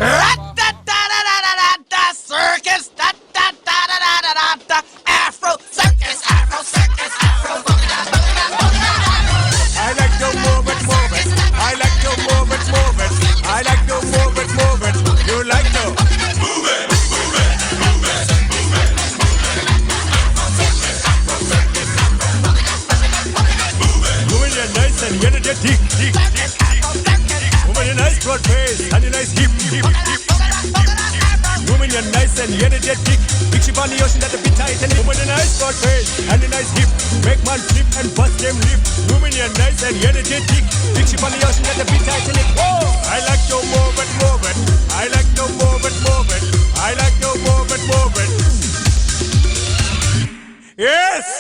Ra-da-da-da-da-da-da, circus, da-da-da-da-da-da-da, Afro, circus, Afro, circus, Afro, I like to move it, move it. I like to move it, move it. I like to move it, move it. You like to move it, move it, move it, move it. Moving your nice and energetic, tick, tick, tick, tick. Moving your nice broad face and your nice hip, hip, hip, hip. Moving your nice and energetic. Big ship on the ocean that a bit tight and moving your nice broad face and your nice hip. Make man flip and bust them lip. Moving your nice and energetic. Big ship on the ocean that a bit tight and it. Whoa! I like to move it, move it. I like to move it, move it. I like to move it, move it. Yes!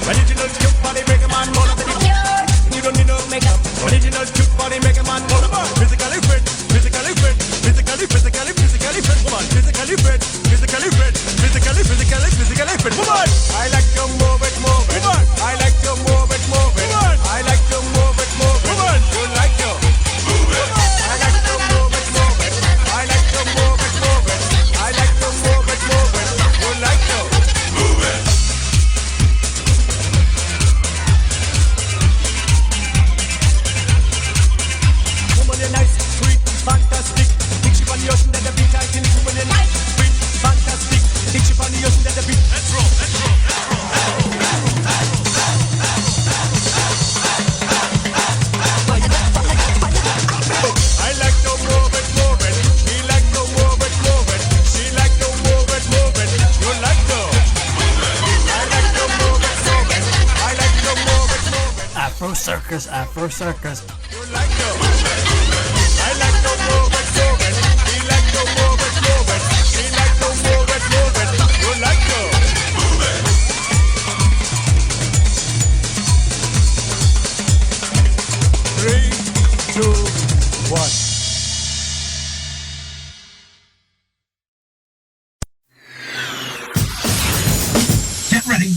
Original cute body make a man roll up in the cute. You don't need no makeup. Original cute body make a man roll up. Physically fit, physically fit, physically, physically, physically fit. Woman, physically fit, physically fit, physically, physically, physically fit. Woman, I like to move it, move it. Woman, I like to move it, move it. Woman, I like to move it, move it. Woman, you like to move it. I like to move it, move it. I like to move it, move it. I like to move it, move it. You like to move it. Nice, sweet, fantastic. Big ship on the ocean that the big Titanic. When you're nice, sweet, fantastic. Big ship on the ocean that the big. Let's roll, let's roll, let's roll, I like to move it, move it. He like to move it, move it. She like to move it, move it. You like to move it. I like to move it, move it. I like to move it, move it. Afro circus, Afro circus. You like to move it. I like to move it, move it. He like to move it, move it. She like to move it, move it. You like to move it. 3, 2, 1. Get ready.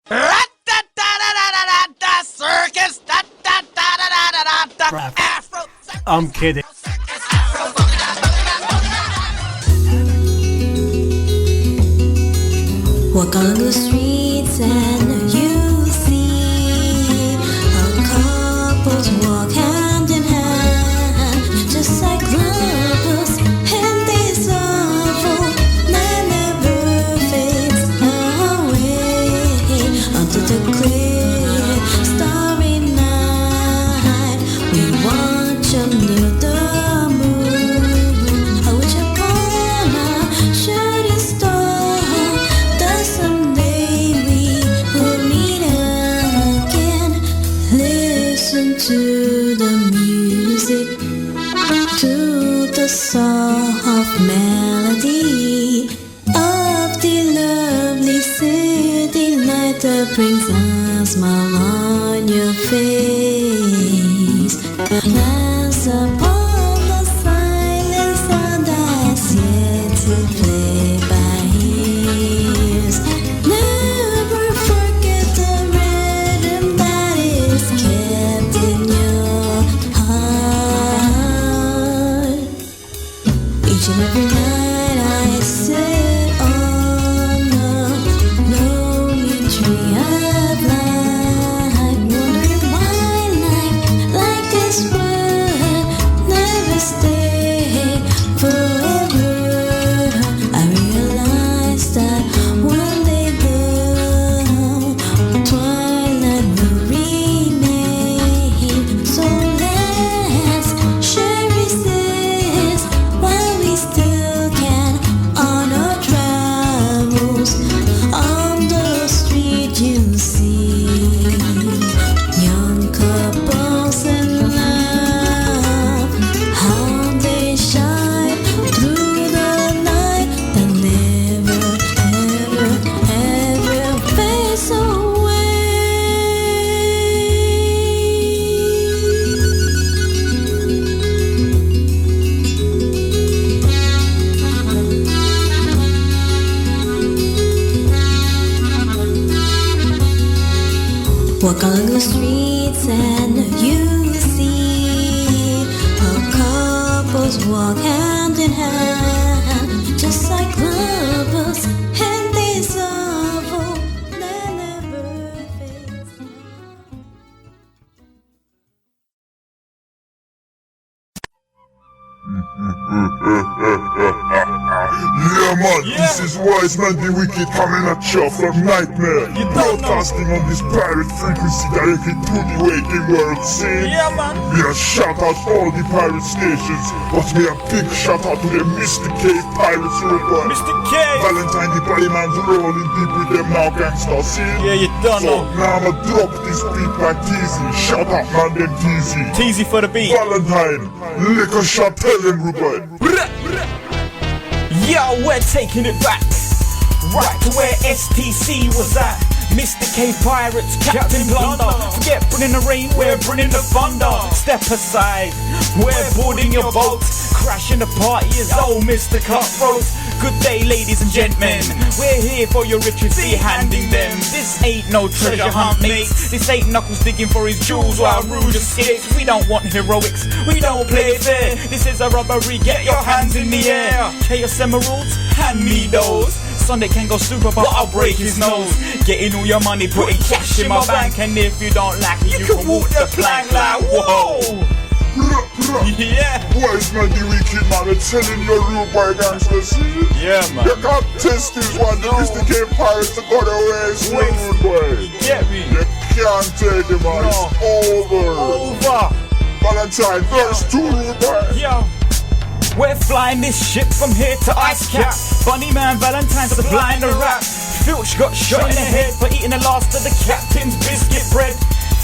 Ra-da-da-da-da-da-da, circus, da-da-da-da-da-da-da, Afro, I'm kidding. Walk on the streets and you see how couples walk hand in hand, just like lovers, and they sorrow that never fades away. Under the clear starry night, we watch under the moon. I wish upon a shooting star that someday we will that brings a smile on your face. Dance upon the silent sound that's yet to play by ears. Never forget the rhythm that is kept in your heart. Each and every night I sit on the lonely tree of life, wondering why life like this would never stay forever. I realized that one day the twilight will remain. So let's cherish this while we still can on our travels. On the street you see young couples in love, how they shine through the night and never, ever, ever fades away. Walk along the streets and you see how couples walk hand in hand, just like lovers, and this love that never fades. Yeah, man, this is Wise Man the Wicked coming at you from Nightmare. You don't know. Broadcasting on this pirate frequency directly to the waking world. See? Yeah, man. We a shout out all the pirate stations, but we a big shout out to the Mr. K Pirates Road. Mr. K. Valentine the body man's rolling deep with them now gangsta, see? Yeah, you don't So know. now I'ma drop this beat like Teasy. Shout out man them Teasy. Teasy for the beat. Valentine, liquor shop, tell them Ruben. Yo, we're taking it back, right to where STC was at. Mr. K Pirates, Captain Blunder. Forget bringing the rain, we're bringing the thunder. Step aside, we're boarding your boat. Crashing the party is old Mr. Cutthroat. Good day, ladies and gentlemen. We're here for your riches, be handing them. This ain't no treasure hunt, mates. This ain't Knuckles digging for his jewels while Rouge escapes. We don't want heroics, we don't play fair. This is a robbery, get your hands in the air. Chaos Emeralds, hand me those. Sunday can go super, but I'll break his nose. Getting all your money, putting cash in my bank. And if you don't like it, you can walk the plank like, whoa. Yeah. Wise Man the Wicked man, I'm telling you rude boy gangsters, see? Yeah, man. You can't test this one, the Mr. K Pirates to go the ways, rude boy. Get me? You can't take them man, No. it's over. Over. Valentine, verse 2 rude boy. Yo. We're flying this ship from here to Ice Cap. Bunny Man Valentine's supplying the rap. Filch got shot in the head for eating the last of the captain's biscuit bread.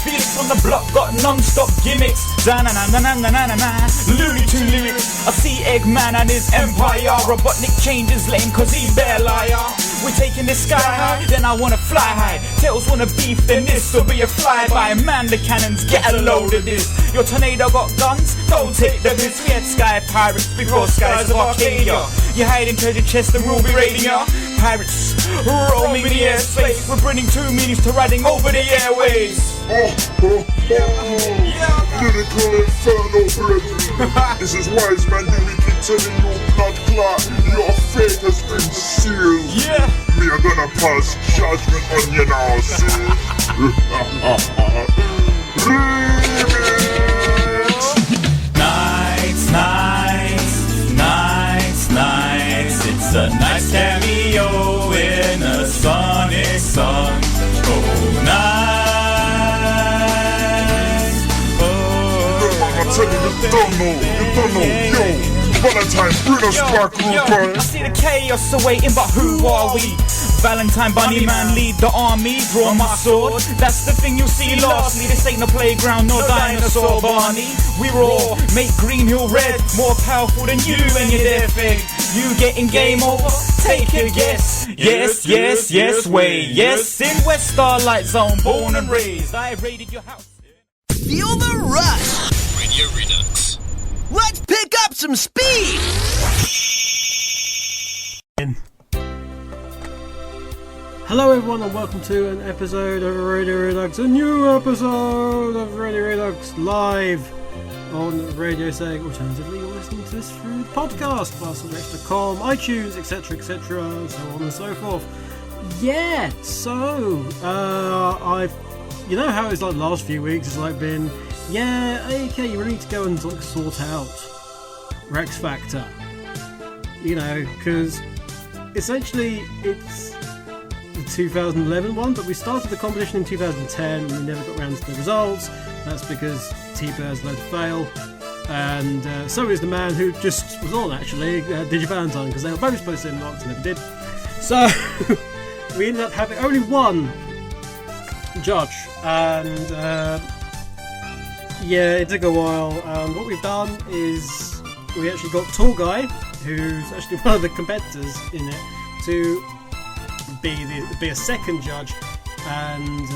Felix on the block got non-stop gimmicks. Da-na-na-na-na-na-na-na. Looney Tune lyrics. I see Eggman and his empire. Robotnik changes lane cause he bear liar. We're taking this sky high, then I wanna fly high. Tails wanna beef, then this'll be a flyby. Man, the cannons, get a load of this. Your tornado got guns? Don't take the piss. We had sky pirates before skies of Arcadia. You hide in treasure chest and ruby radio. Pirates roaming the airspace. We're bringing two meanings to riding over the airways. Lyrical inferno brethren. This is Wise Man the Wicked telling you blood clot. Your fate has been sealed. Yeah. Me are gonna pass judgment on you now, see? Remix. Nights, nights, nights, nights. It's a nice cameo in a sunny sun. Oh, nights. Oh, I'm telling you, you don't know, yo. Valentine, bring us back, rude boy. I see the chaos awaiting, but who are we? Valentine, Bunny Man, lead the army, draw my sword. That's the thing you'll see lastly. This ain't no playground, no dinosaur, Barney. We raw, make Green Hill red, more powerful than you and your death fig. You getting game over? Take a guess. Yes, yes, yes, way. Yes, in West Starlight Zone, born and raised. I raided your house. Feel the rush. Radio Redux. Let's pick up some speed. Hello everyone and welcome to an episode of Radio Redux, a new episode of Radio Redux live on Radio Seg. Alternatively, you're listening to this through the podcast, BastardX.com, iTunes, etc, etc, so on and so forth. Yeah, so, you know how it's like the last few weeks, it's like been, yeah, okay, you really need to go and like sort out Rex Factor. You know, because essentially it's the 2011 one, but we started the competition in 2010 and we never got around to the results. That's because T-Birds led to fail, and so is the man who just was on actually, Digi Valentine, because they were both supposed to end marks and never did. So we ended up having only one judge, and yeah, it took a while. What we've done is we actually got Tall Guy, who's actually one of the competitors in it, to be a second judge, and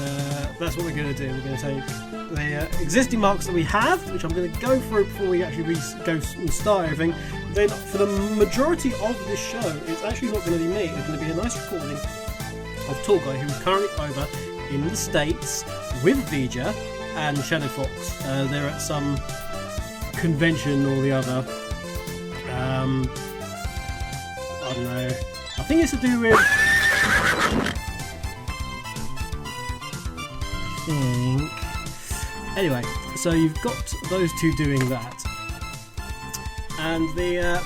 that's what we're going to do. We're going to take the existing marks that we have, which I'm going to go through before we actually go and start everything. Then for the majority of this show, it's actually not going to be me. It's going to be a nice recording of Tall Guy, who's currently over in the States with Vija and Shadow Fox. They're at some convention or the other. I don't know. I think it's to do with... Anyway, so you've got those two doing that. And the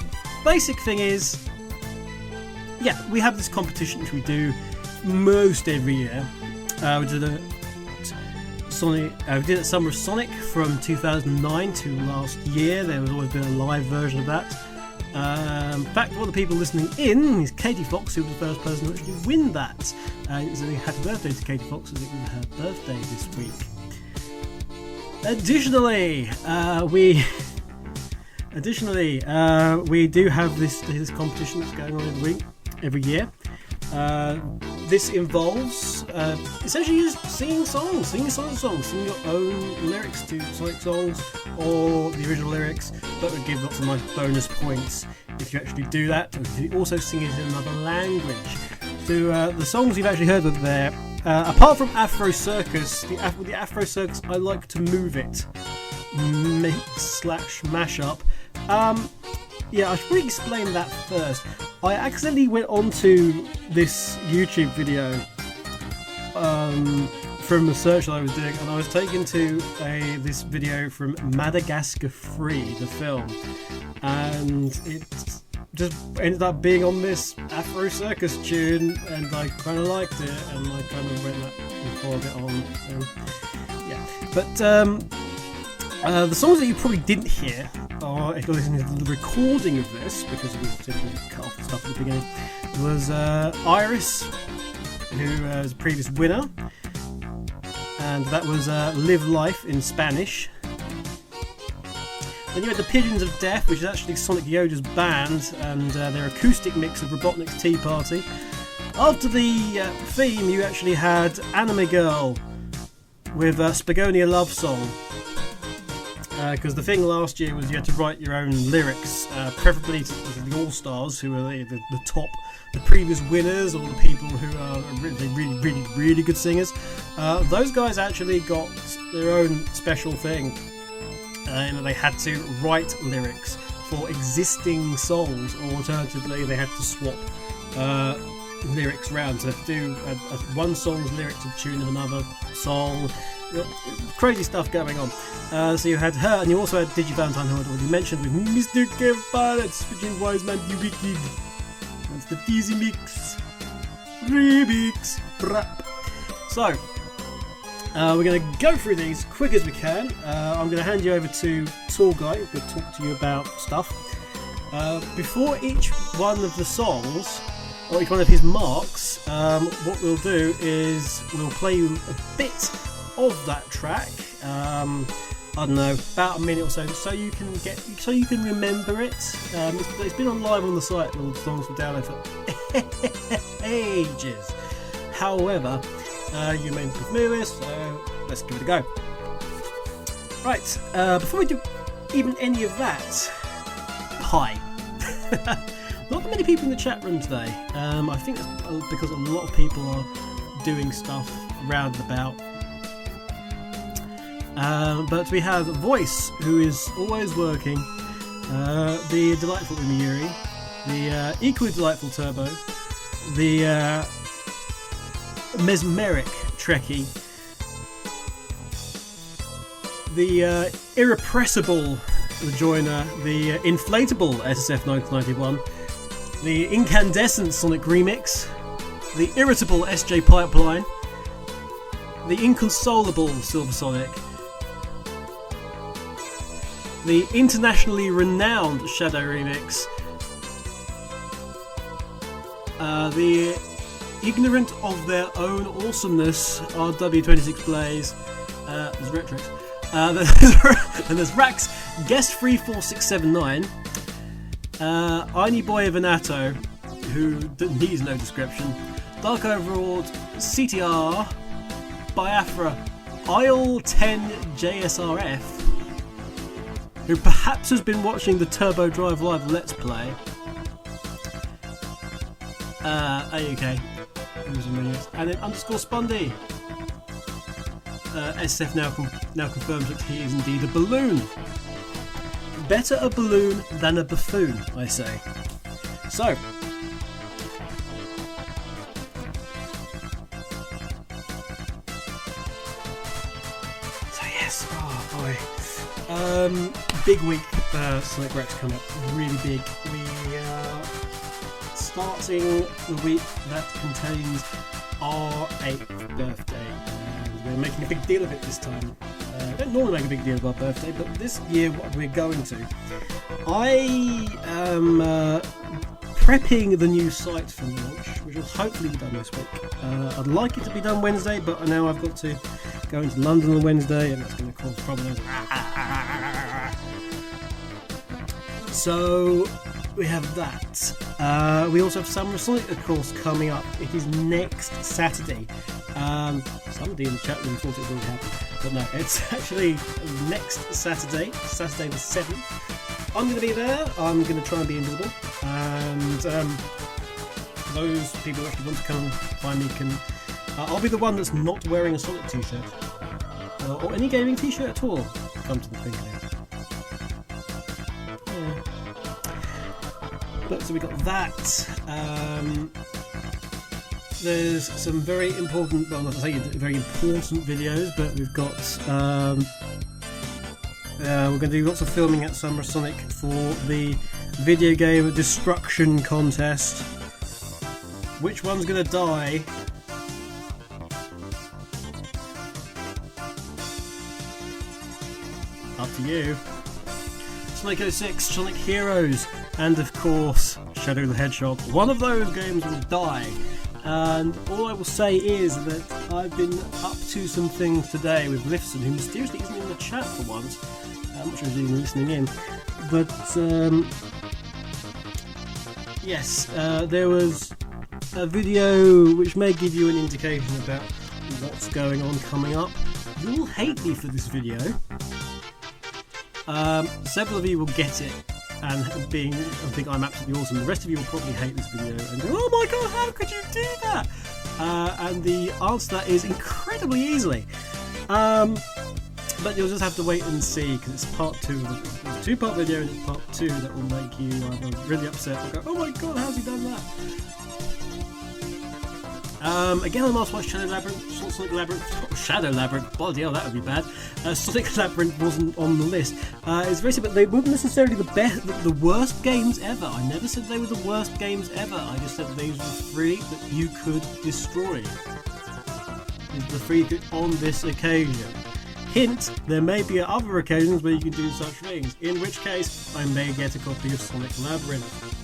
basic thing is... Yeah, we have this competition which we do most every year. We did a Sonic. We did it Summer of Sonic from 2009 to last year. There was always been a live version of that. In fact, one of the people listening in is Katie Fox, who was the first person to actually win that. So happy birthday to Katie Fox, as it was her birthday this week. Additionally, we do have this competition that's going on every year. This involves essentially just singing songs, singing your own lyrics to Sonic songs or the original lyrics, but would give lots of nice bonus points if you actually do that. And you also sing it in another language. So the songs you've actually heard of there, apart from Afro Circus, the Afro Circus I Like to Move It mix/mashup. Yeah, I should probably explain that first. I accidentally went onto this YouTube video from the search that I was doing, and I was taken to this video from Madagascar 3, the film, and it just ended up being on this Afro Circus tune, and I kind of liked it, and I kind of went that and followed it on. Yeah, but the songs that you probably didn't hear, or if you're listening to the recording of this, because we typically cut off the stuff at the beginning, was Iris, who was a previous winner, and that was Live Life in Spanish. Then you had the Pigeons of Death, which is actually Sonic Yoda's band, and their acoustic mix of Robotnik's Tea Party. After the theme, you actually had Anime Girl with Spagonia Love Song. Because the thing last year was you had to write your own lyrics, preferably to the All-Stars, who are the top, the previous winners, or the people who are really good singers. Those guys actually got their own special thing, and they had to write lyrics for existing songs, or alternatively they had to swap lyrics around. So they had to do one song's lyric to the tune of another song. Crazy stuff going on. So you had her, and you also had Digi Valentine, who I'd already mentioned, with Mr. Kevin, switching Wise Man Ubiquid. That's the Teasy Mix Remix Rap. So, we're going to go through these quick as we can. I'm going to hand you over to Tall Guy, who's going to talk to you about stuff. Before each one of the songs, or each one of his marks, what we'll do is we'll play you a bit of that track. I don't know, about a minute or so, so you can remember it. It's been on live on the site. All the songs were downloaded for ages. However, you may not be familiar with, so let's give it a go. Right, before we do even any of that, hi. Not that many people in the chat room today. I think it's because a lot of people are doing stuff round and about. But we have Voice, who is always working, the delightful Umiyuri, the equally delightful Turbo, the mesmeric Trekkie, the irrepressible Joiner, the inflatable SSF 1991, the incandescent Sonic Remix, the irritable SJ Pipeline, the inconsolable Silver Sonic, the internationally renowned Shadow Remix, the ignorant of their own awesomeness RW26 Blaze, there's Retrix, and there's Rax Guest 34679, Aini Boy Venato, who needs no description, Dark Overlord, CTR, Biafra, Isle 10 JSRF, who perhaps has been watching the Turbo Drive Live Let's Play, AUK, and then underscore Spundy. SF now confirms that he is indeed a balloon. Better a balloon than a buffoon, I say. So, yes, oh boy. Big week for Sonic Rex coming up, really big. We are starting the week that contains our 8th birthday. We're making a big deal of it this time. We don't normally make a big deal of our birthday, but this year what we're going to. I am prepping the new site for launch, which will hopefully be done this week. I'd like it to be done Wednesday, but now I've got to go into London on Wednesday, and that's going to cause problems. So we have that. We also have Summer Sonic, of course, coming up. It is next Saturday. Somebody in the chat room thought it already happened, but no, it's actually next Saturday the 7th. I'm going to be there. I'm going to try and be invisible, and those people who actually want to come find me can. I'll be the one that's not wearing a Sonic t-shirt or any gaming t-shirt at all. Come to the think of it. Yeah. But so we got that. There's some very important, well, not to say very important videos, but we've got. We're going to do lots of filming at Summer Sonic for the video game destruction contest. Which one's going to die? Up to you. Sonic 06, Sonic Heroes, and of course Shadow the Hedgehog. One of those games will die. And all I will say is that I've been up to some things today with Lifson, who mysteriously isn't in the chat for once. I'm not sure he's even listening in. But, yes, there was a video which may give you an indication about what's going on coming up. You will hate me for this video. Several of you will get it and think I'm absolutely awesome. The rest of you will probably hate this video and go, oh my god, how could you do that? And the answer to that is incredibly easily. But you'll just have to wait and see, because it's part 2. It's a 2-part video, and it's part 2 that will make you either really upset or go, oh my god, how's he done that? Again, I'm asked why Shadow Labyrinth, bloody hell, that would be bad. Sonic Labyrinth wasn't on the list. It's very simple, they weren't necessarily the worst games ever. I never said they were the worst games ever. I just said these were 3 that you could destroy. The 3 on this occasion. Hint, there may be other occasions where you can do such things, in which case I may get a copy of Sonic Labyrinth.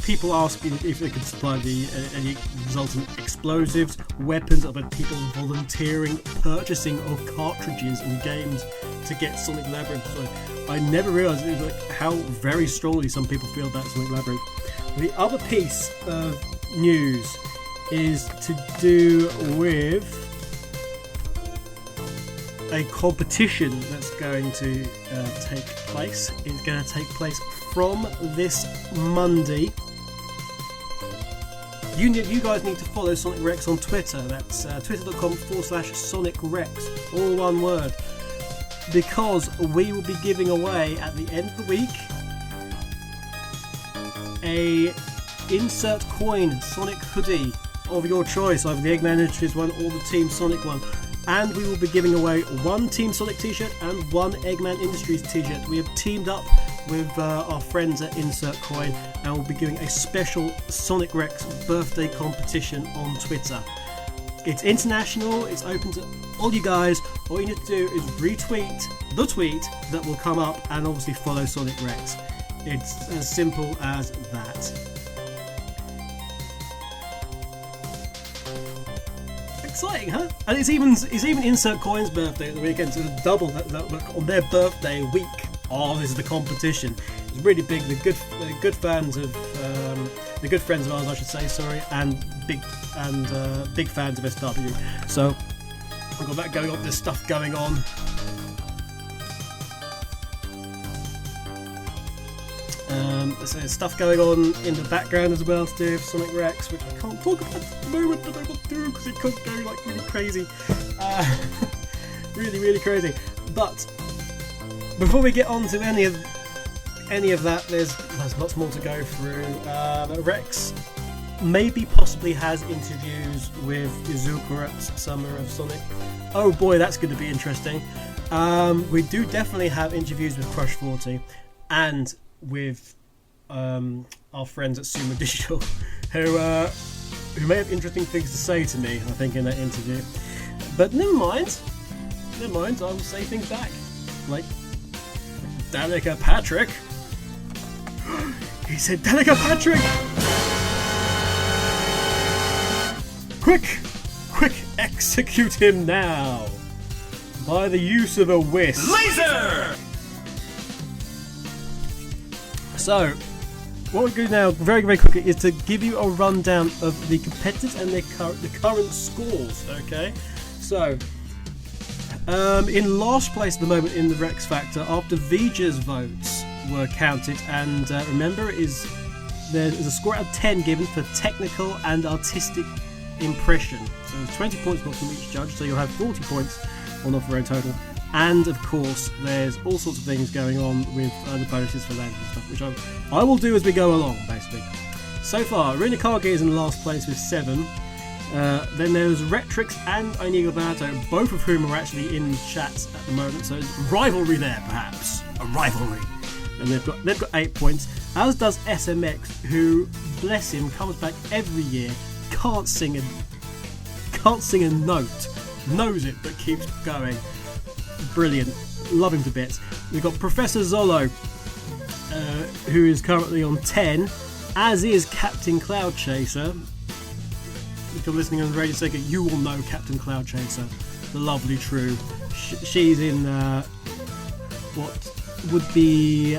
People asking if they could supply any resultant explosives, weapons, other people volunteering purchasing of cartridges and games to get Sonic Labyrinth. So I never realised how very strongly some people feel about Sonic Labyrinth. The other piece of news is to do with a competition that's going to take place. It's going to take place from this Monday. You guys need to follow Sonic Rex on Twitter. That's twitter.com/SonicRex, all one word. Because we will be giving away at the end of the week a insert coin Sonic hoodie of your choice, either the Eggman Industries one or the Team Sonic one. And we will be giving away one Team Sonic t-shirt and one Eggman Industries t-shirt. We have teamed up with our friends at Insert Coin, and we'll be doing a special Sonic Rex birthday competition on Twitter. It's international, it's open to all you guys. All you need to do is retweet the tweet that will come up and obviously follow Sonic Rex. It's as simple as that. Exciting, huh? And it's even Insert Coin's birthday at the weekend, so it's double that on their birthday week. Oh, this is the competition. It's really big. The good fans of the good friends of ours, I should say, sorry, and big fans of SW. So we've got that going on. There's stuff going on. There's stuff going on in the background as well to do with Sonic Rex, which I can't talk about at the moment, but I will do because it could go like really crazy, really crazy. But before we get on to any of that, there's lots more to go through. Rex possibly has interviews with Izuka at Summer of Sonic. Oh boy, that's going to be interesting. We do definitely have interviews with Crush 40 and with our friends at Sumo Digital, who may have interesting things to say to me, I think, in that interview. But never mind, I will say things back. Like, Danica Patrick. He said, Danica Patrick! Quick, execute him now! By the use of a whisk. Laser! So, what we're going to do now, very quickly, is to give you a rundown of the competitors and the current scores, okay? So, in last place at the moment in the Rex Factor, after Vija's votes were counted, and remember, there's a score out of 10 given for technical and artistic impression. So there's 20 points got from each judge, so you'll have 40 points on offer in total. And of course, there's all sorts of things going on with the bonuses for land and stuff, which I will do as we go along, basically. So far, Rina Kage is in last place with 7. Then there's Retrix and Inigo Banato, both of whom are actually in chats at the moment, so there's rivalry there, perhaps. A rivalry. And they've got 8 points, as does SMX, who, bless him, comes back every year, can't sing a note, knows it but keeps going. Brilliant, love him to bits. We've got Professor Zolo, who is currently on 10, as is Captain Cloud Chaser. If you're listening on the Radio Sega, you will know Captain Cloud Chaser, the lovely True. She's in what would be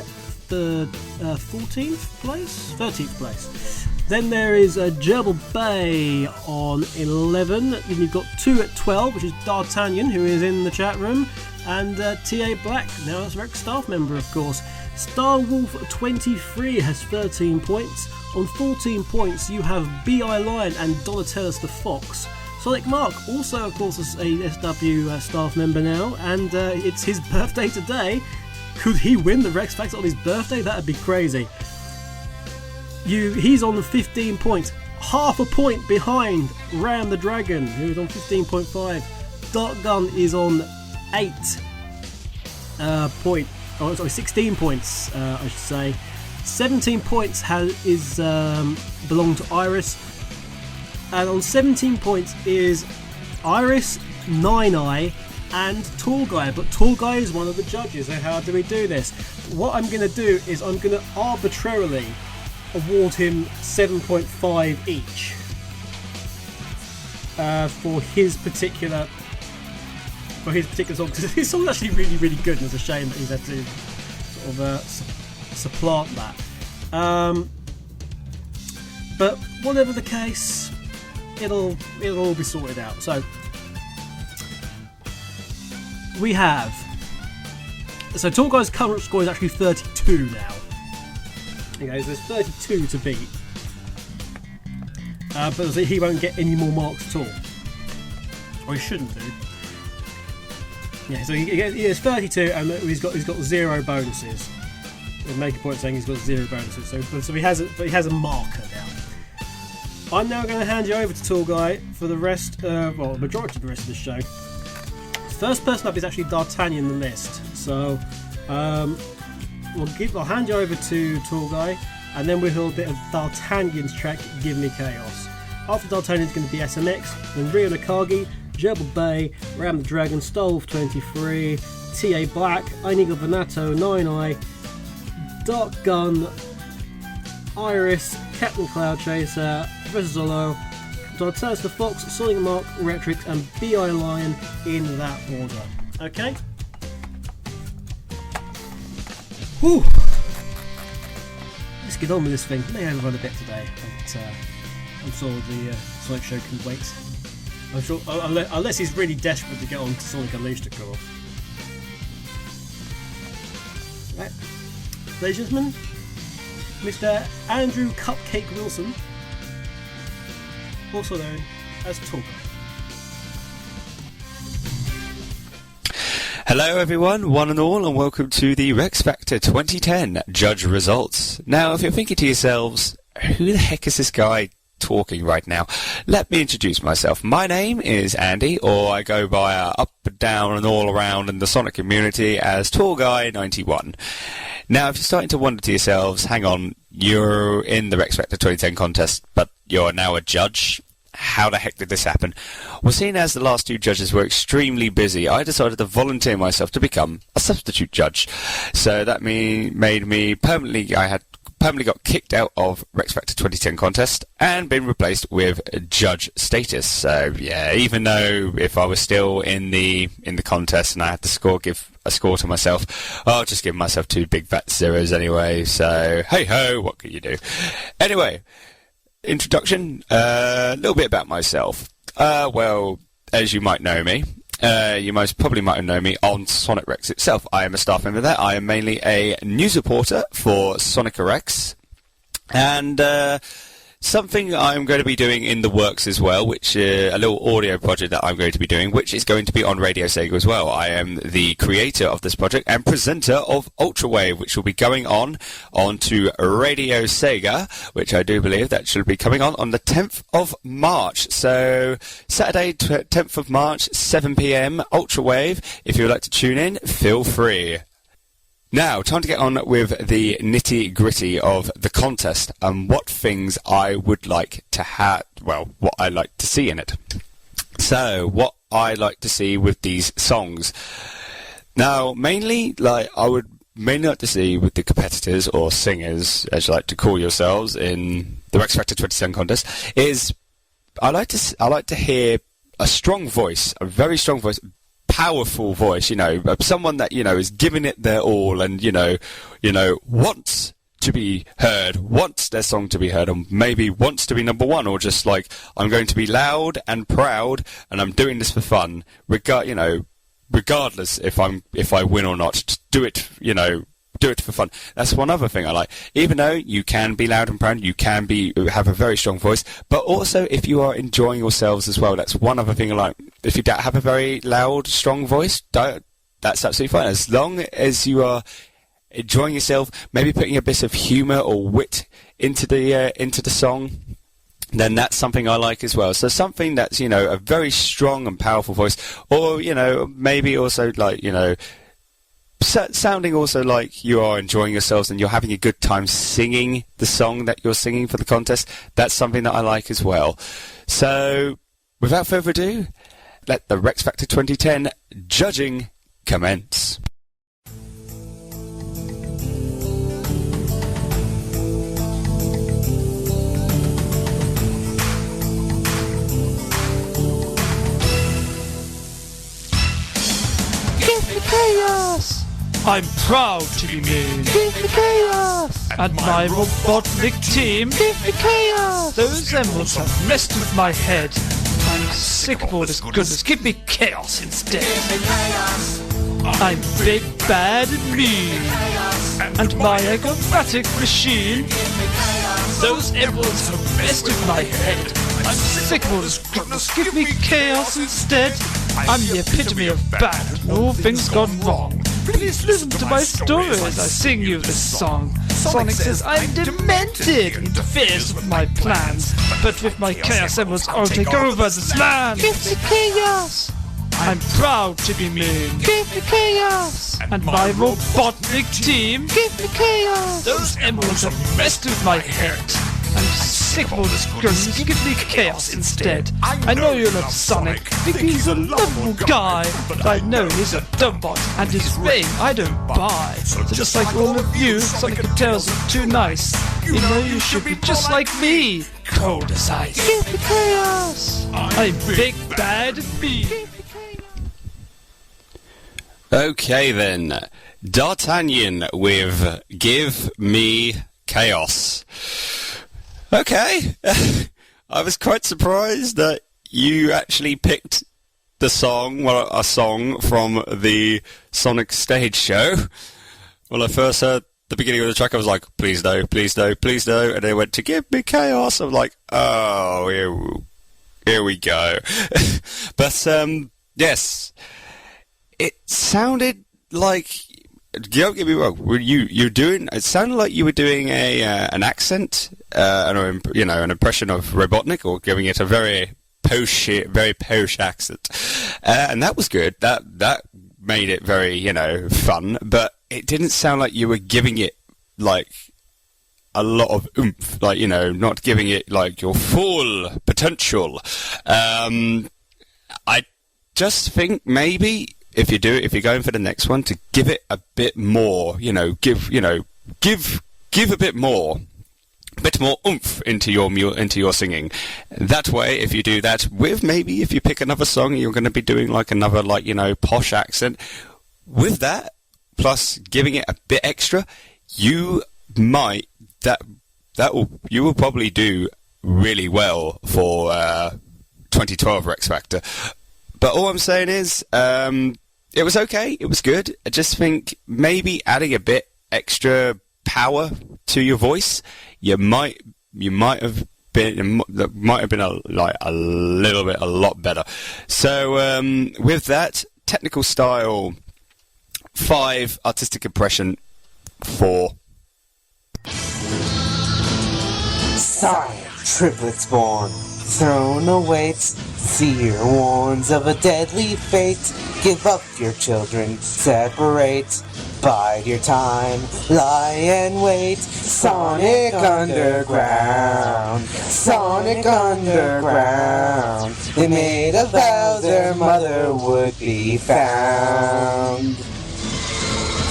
13th place. Then there is Gerbil Bay on 11. Then you've got 2 at 12, which is D'Artagnan, who is in the chat room, and T.A. Black, now as Rex staff member, of course. Star Wolf 23 has 13 points. On 14 points, you have B.I. Lion and Donatellis the Fox. Sonic Mark, also, of course, is a SW staff member now, and it's his birthday today. Could he win the Rex Factor on his birthday? That'd be crazy. He's on 15 points, half a point behind Ram the Dragon, who's on 15.5. Dark Gun is on 16 points, I should say. 17 points belong to Iris, and on 17 points is Iris, Nine Eye, and Tall Guy. But Tall Guy is one of the judges. So how do we do this? What I'm going to do is I'm going to arbitrarily award him 7.5 each for his particular song, because his song's actually really, really good, and it's a shame that he's had to sort of supplant that. But whatever the case, it'll all be sorted out. So we have. So Tall Guy's current score is actually 32 now. Okay, so there's 32 to beat. But he won't get any more marks at all. Or he shouldn't do. Yeah, so he has 32 and he's got 0 bonuses. They make a point saying he's got 0 bonuses. So he has a marker now. I'm now going to hand you over to Tall Guy for the rest, the majority of the rest of the show. First person up is actually D'Artagnan the list. So I'll hand you over to Tall Guy, and then we'll hear a bit of D'Artagnan's track, Give Me Chaos. After D'Artagnan is going to be SMX, then Rio Nakagi, Jebel Bay, Ram the Dragon, Stolf 23, TA Black, Inigo Venato, 9i, Dark Gun, Iris, Captain Cloud Chaser, Professor Zolo, Dartes the Fox, Sonic Mark, Retrix, and BI Lion in that order. Okay? Whew. Let's get on with this thing. May overrun a bit today, but I'm sure the Sonic Show can wait. I'm sure, unless he's really desperate to get on to Sonic Unleashed, of course. Right. Ladies and gentlemen, Mr. Andrew Cupcake Wilson, also known as Tall Guy. Hello everyone, one and all, and welcome to the Rex Factor 2010 Judge Results. Now, if you're thinking to yourselves, who the heck is this guy talking right now? Let me introduce myself. My name is Andy, or I go by up, down and all around in the Sonic community as Tall Guy 91. Now, if you're starting to wonder to yourselves, hang on, you're in the Rex Factor 2010 contest, but you're now a judge? How the heck did this happen? Well, seeing as the last 2 judges were extremely busy, I decided to volunteer myself to become a substitute judge. So that made me permanently got kicked out of Rex Factor 2010 contest and been replaced with judge status. So yeah, even though if I was still in the contest and I had to give a score to myself, I'll just give myself 2 big fat zeros anyway. So hey ho, what can you do? Anyway, introduction, a little bit about myself. Well, as you might know me, you probably might know me on Sonic Rex itself. I am a staff member there. I am mainly a news reporter for Sonic Rex, and something I'm going to be doing in the works as well, which a little audio project that I'm going to be doing, which is going to be on Radio Sega as well. I am the creator of this project and presenter of Ultra Wave, which will be going onto Radio Sega, which I do believe that should be coming on the 10th of March. So Saturday, 10th of March, 7 p.m, Ultra Wave. If you would like to tune in, feel free. Now, time to get on with the nitty-gritty of the contest and what things I would like to what I like to see in it. So, what I like to see with these songs. Now, I would mainly like to see with the competitors, or singers, as you like to call yourselves, in the Rex Factor 2010 contest, is I like to hear a strong voice, a very strong voice, powerful voice, someone that, is giving it their all and, wants to be heard, wants their song to be heard, and maybe wants to be number 1, or just like, I'm going to be loud and proud and I'm doing this for fun, regardless if I win or not. Just do it, do it for fun. That's one other thing I like. Even though you can be loud and proud, you can have a very strong voice, but also if you are enjoying yourselves as well, that's one other thing I like. If you don't have a very loud, strong voice, that's absolutely fine. As long as you are enjoying yourself, maybe putting a bit of humour or wit into the song, then that's something I like as well. So something that's, a very strong and powerful voice, or, maybe also like, sounding also like you are enjoying yourselves and you're having a good time singing the song that you're singing for the contest. That's something that I like as well. So, without further ado, let the Rex Factor 2010 judging commence. I'm proud to be me. Give me chaos. And my Robotnik team. Give me chaos. Those emeralds have messed with my head. I'm sick of all this goodness. Give me chaos instead. I'm big, bad, and mean. And my acrobatic machine. Those emeralds have messed with my head. I'm sick of all this goodness. Give me chaos instead. I'm the epitome of bad and all things gone wrong. Please listen to my story as I sing you this song. Sonic says I'm demented, interferes with my plans, but with my chaos emeralds I'll take over this land. Give me chaos. I'm proud to be mean. Give me chaos. And my Robotnik team. Give me chaos. Those emeralds have messed with my head. I'm sick of all this goodness. Give me chaos instead. I know you love Sonic. Think he's a lovable guy. But I know he's a dumb bot. And his fame I don't buy. So just like all of you, Sonic and Tails are too nice. You know you should be just like me. Cold as ice. Give me chaos. I'm big, bad, and mean. Okay then, D'Artagnan with Give Me Chaos. Okay, I was quite surprised that you actually picked the song, well, a song from the Sonic stage show. When I first heard the beginning of the track, I was like, please no, please no, please no, and they went to Give Me Chaos. I'm like, oh, here we go. But, yes, it sounded like, don't get me wrong, it sounded like you were doing an accent, an impression of Robotnik, or giving it a very posh accent. And that was good. That made it very, fun, but it didn't sound like you were giving it, like, a lot of oomph, like, not giving it, like, your full potential. I just think maybe if you're going for the next one, to give it a bit more, give a bit more oomph into your singing. That way, if you do that with, maybe if you pick another song, you're going to be doing like another, like, posh accent. With that, plus giving it a bit extra, you will probably do really well for 2012 Rex Factor. But all I'm saying is, it was okay. It was good. I just think maybe adding a bit extra power to your voice, you might have been a lot better. So with that, technical style 5, artistic impression 4. Sire, triplets born, throne awaits. Seer warns of a deadly fate. Give up your children, separate. Bide your time, lie and wait. Sonic Underground, Sonic Underground. They made a vow their mother would be found.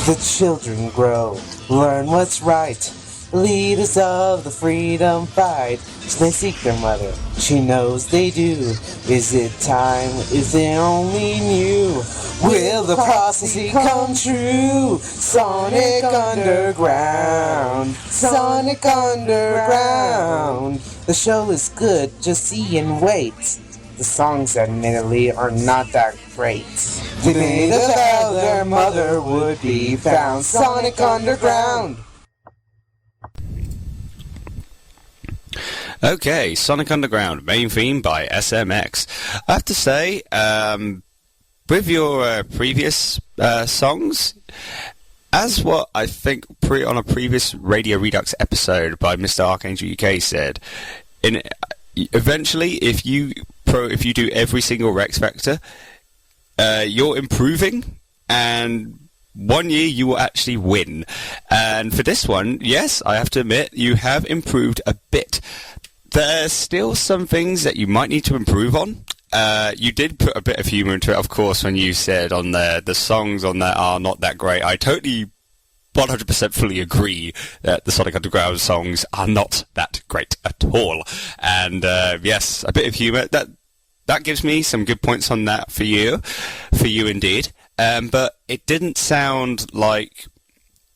The children grow, learn what's right. Leaders of the freedom fight, so they seek their mother, she knows they do. Is it time? If they only knew, will the prophecy come true? Sonic Underground, Sonic Underground. The show is good, just see and wait. The songs admittedly are not that great. They made a vow their mother would be found. Sonic Underground. Okay, Sonic Underground, main theme by SMX. I have to say, with your previous songs, as what I think on a previous Radio Redux episode by Mr. Archangel UK said, eventually, if you do every single Rex Factor, you're improving, and one year you will actually win. And for this one, yes, I have to admit, you have improved a bit. There's still some things that you might need to improve on. You did put a bit of humour into it, of course, when you said on there the songs on there are not that great. I totally 100% fully agree that the Sonic Underground songs are not that great at all. And yes, a bit of humour. That gives me some good points on that for you indeed. but it didn't sound like,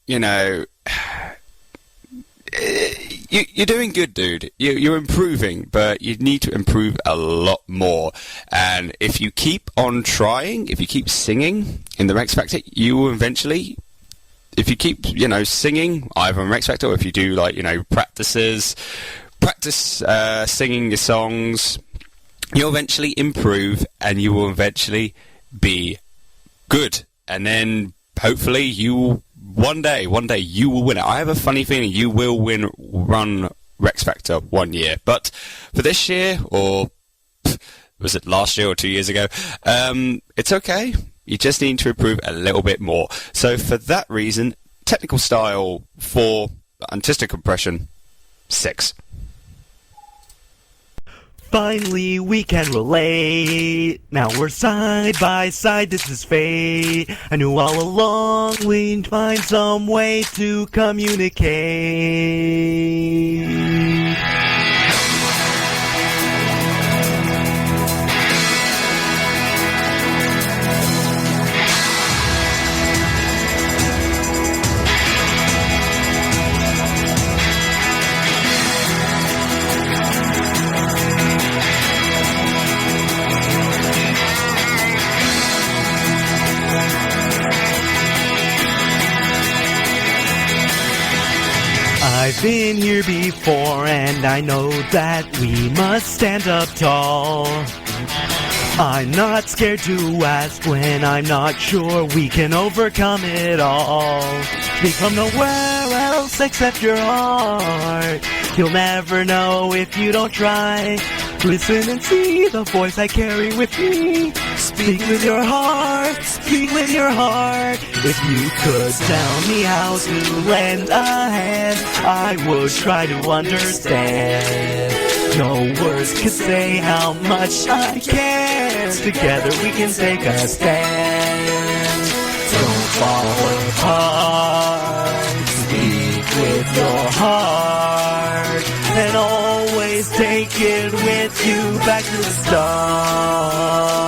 you know, you're doing good, dude. You're improving, but you need to improve a lot more. And if you keep on trying, if you keep singing in the X Factor, you will eventually, if you keep, you know, singing either on X Factor, or if you do, like, you know, practice singing your songs, you'll eventually improve, and you will eventually be good. And then hopefully one day you will win it. I have a funny feeling you will run Rex Factor one year. But for this year, or was it last year or 2 years ago, it's okay. You just need to improve a little bit more. So for that reason, technical style 4, artistic compression 6. Finally, we can relate. Now we're side by side, this is fate. I knew all along we'd find some way to communicate. I've been here before, and I know that we must stand up tall. I'm not scared to ask when I'm not sure we can overcome it all. Become nowhere else except your heart. You'll never know if you don't try. Listen and see the voice I carry with me. Speak with your heart, speak with your heart. If you could tell me how to lend a hand, I would try to understand. No words can say how much I care. Together we can take a stand. Don't fall apart. Speak with your heart, and always take it with you back to the start.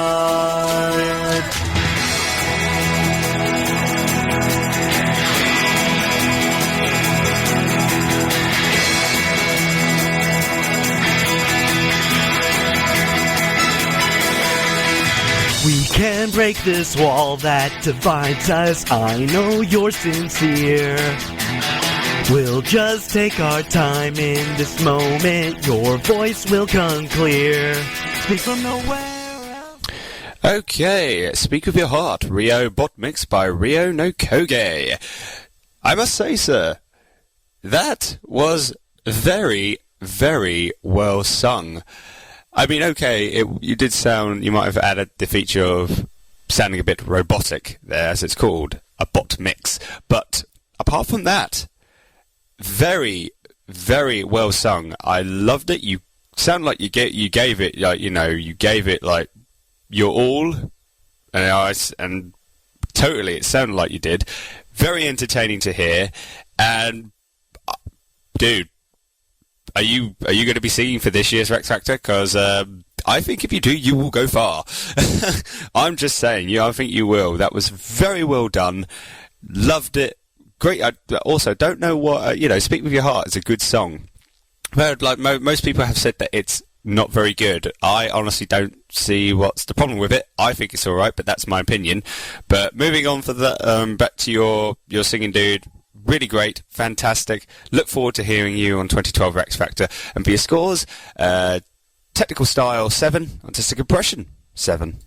We can break this wall that divides us. I know you're sincere. We'll just take our time in this moment. Your voice will come clear. Speak from nowhere else. Okay, Speak With Your Heart, Rio Bot Mix by Rio no Koge. I must say, sir, that was very, very well sung. I mean, okay, you did sound, you might have added the feature of sounding a bit robotic there, as it's called, a bot mix. But apart from that, very, very well sung. I loved it. You sound like you gave it, like, you know, you gave it like your all, and totally, it sounded like you did. Very entertaining to hear, and dude, are you going to be singing for this year's Rex Factor? Because I think if you do, you will go far. I'm just saying, I think you will. That was very well done. Loved it. Great. I also don't know what, Speak With Your Heart is a good song. But like most people have said that it's not very good. I honestly don't see what's the problem with it. I think it's all right, but that's my opinion. But moving on for the back to your singing, dude. Really great, fantastic. Look forward to hearing you on 2012 Rex Factor. And for your scores, technical style 7, artistic impression 7.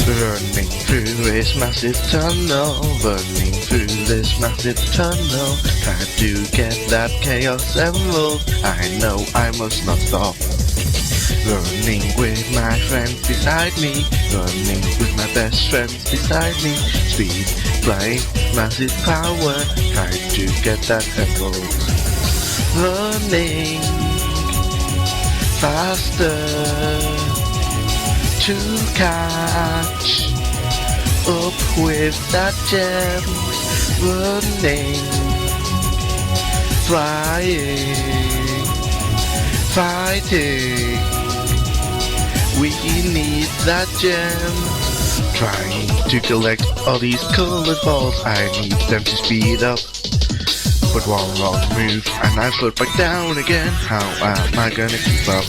Running through this massive tunnel, running through this massive tunnel, trying to get that chaos emerald. I know I must not stop. Running with my friends beside me, running with my best friends beside me. Speed, flying, massive power, trying to get that emerald. Running, faster to catch up with that gem, running, flying, fighting. We need that gem, trying to collect all these colored balls. I need them to speed up, but one wrong move and I slip back down again. How am I gonna keep up?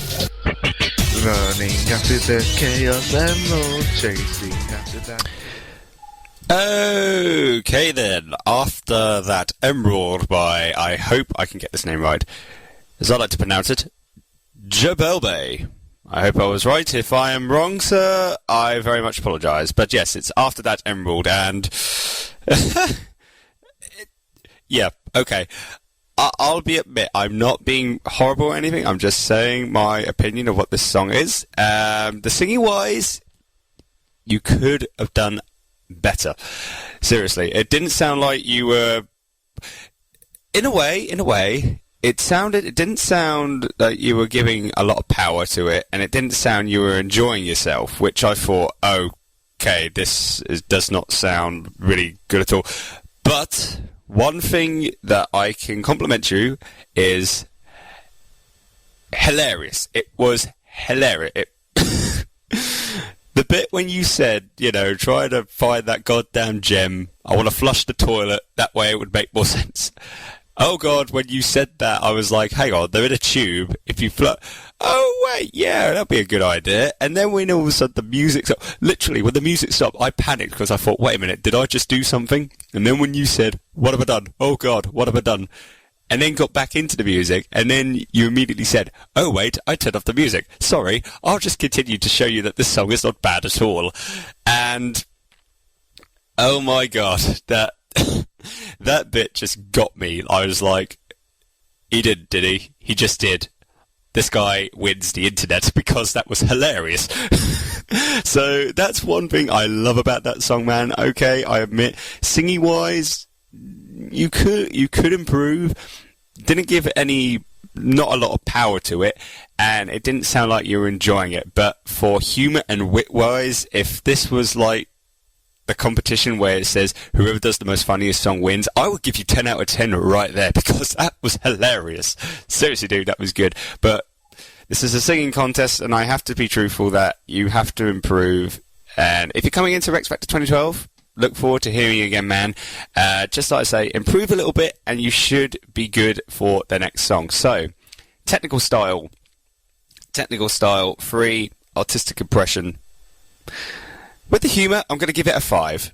Running after the chaos emerald, chasing after that. Okay then, after that emerald by, I hope I can get this name right, as I like to pronounce it, Jabelbe. I hope I was right. If I am wrong, sir, I very much apologise. But yes, it's after that emerald, and yeah, okay. I'll admit, I'm not being horrible or anything. I'm just saying my opinion of what this song is. The singing wise, you could have done better. Seriously, it didn't sound like you were. In a way. It didn't sound like you were giving a lot of power to it, and it didn't sound you were enjoying yourself, which I thought, okay, does not sound really good at all. But one thing that I can compliment you is hilarious. It was hilarious. The bit when you said, try to find that goddamn gem, I want to flush the toilet, that way it would make more sense. Oh God, when you said that, I was like, hang on, they're in a tube. If you oh wait, yeah, that'd be a good idea. And then when all of a sudden the music stopped, literally, when the music stopped, I panicked because I thought, wait a minute, did I just do something? And then when you said, what have I done? Oh God, what have I done? And then got back into the music, and then you immediately said, oh wait, I turned off the music. Sorry, I'll just continue to show you that this song is not bad at all. And, oh my God, that bit just got me. I was like, he did he? He just did. This guy wins the internet because that was hilarious. So that's one thing I love about that song, man. Okay, I admit, singing wise, you could improve. Didn't give not a lot of power to it, and it didn't sound like you were enjoying it. But for humour and wit wise, if this was like the competition where it says whoever does the most funniest song wins, I would give you 10 out of 10 right there, because that was hilarious. Seriously, dude, that was good. But this is a singing contest, and I have to be truthful that you have to improve. And if you're coming into Rex Factor 2012, look forward to hearing you again, man. Just like I say, improve a little bit, and you should be good for the next song. So, technical style, free, artistic impression. With the humour, I'm going to give it a 5.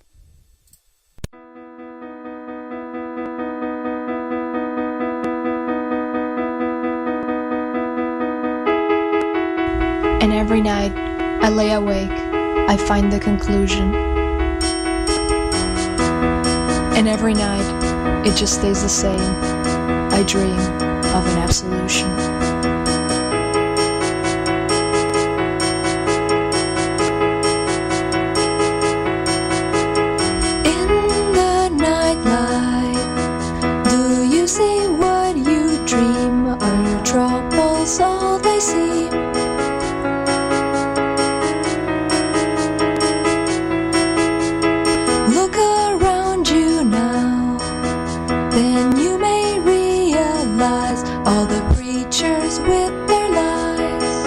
And every night, I lay awake, I find the conclusion. And every night, it just stays the same. I dream of an absolution. All they see. Look around you now, then you may realize all the preachers with their lies.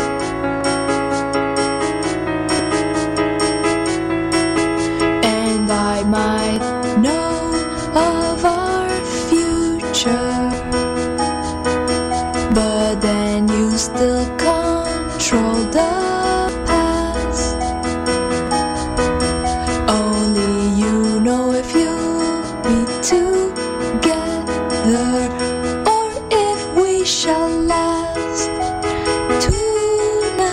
And I might know of our future, but then you still control the past. Only you know if you'll be together or if we shall last. Tonight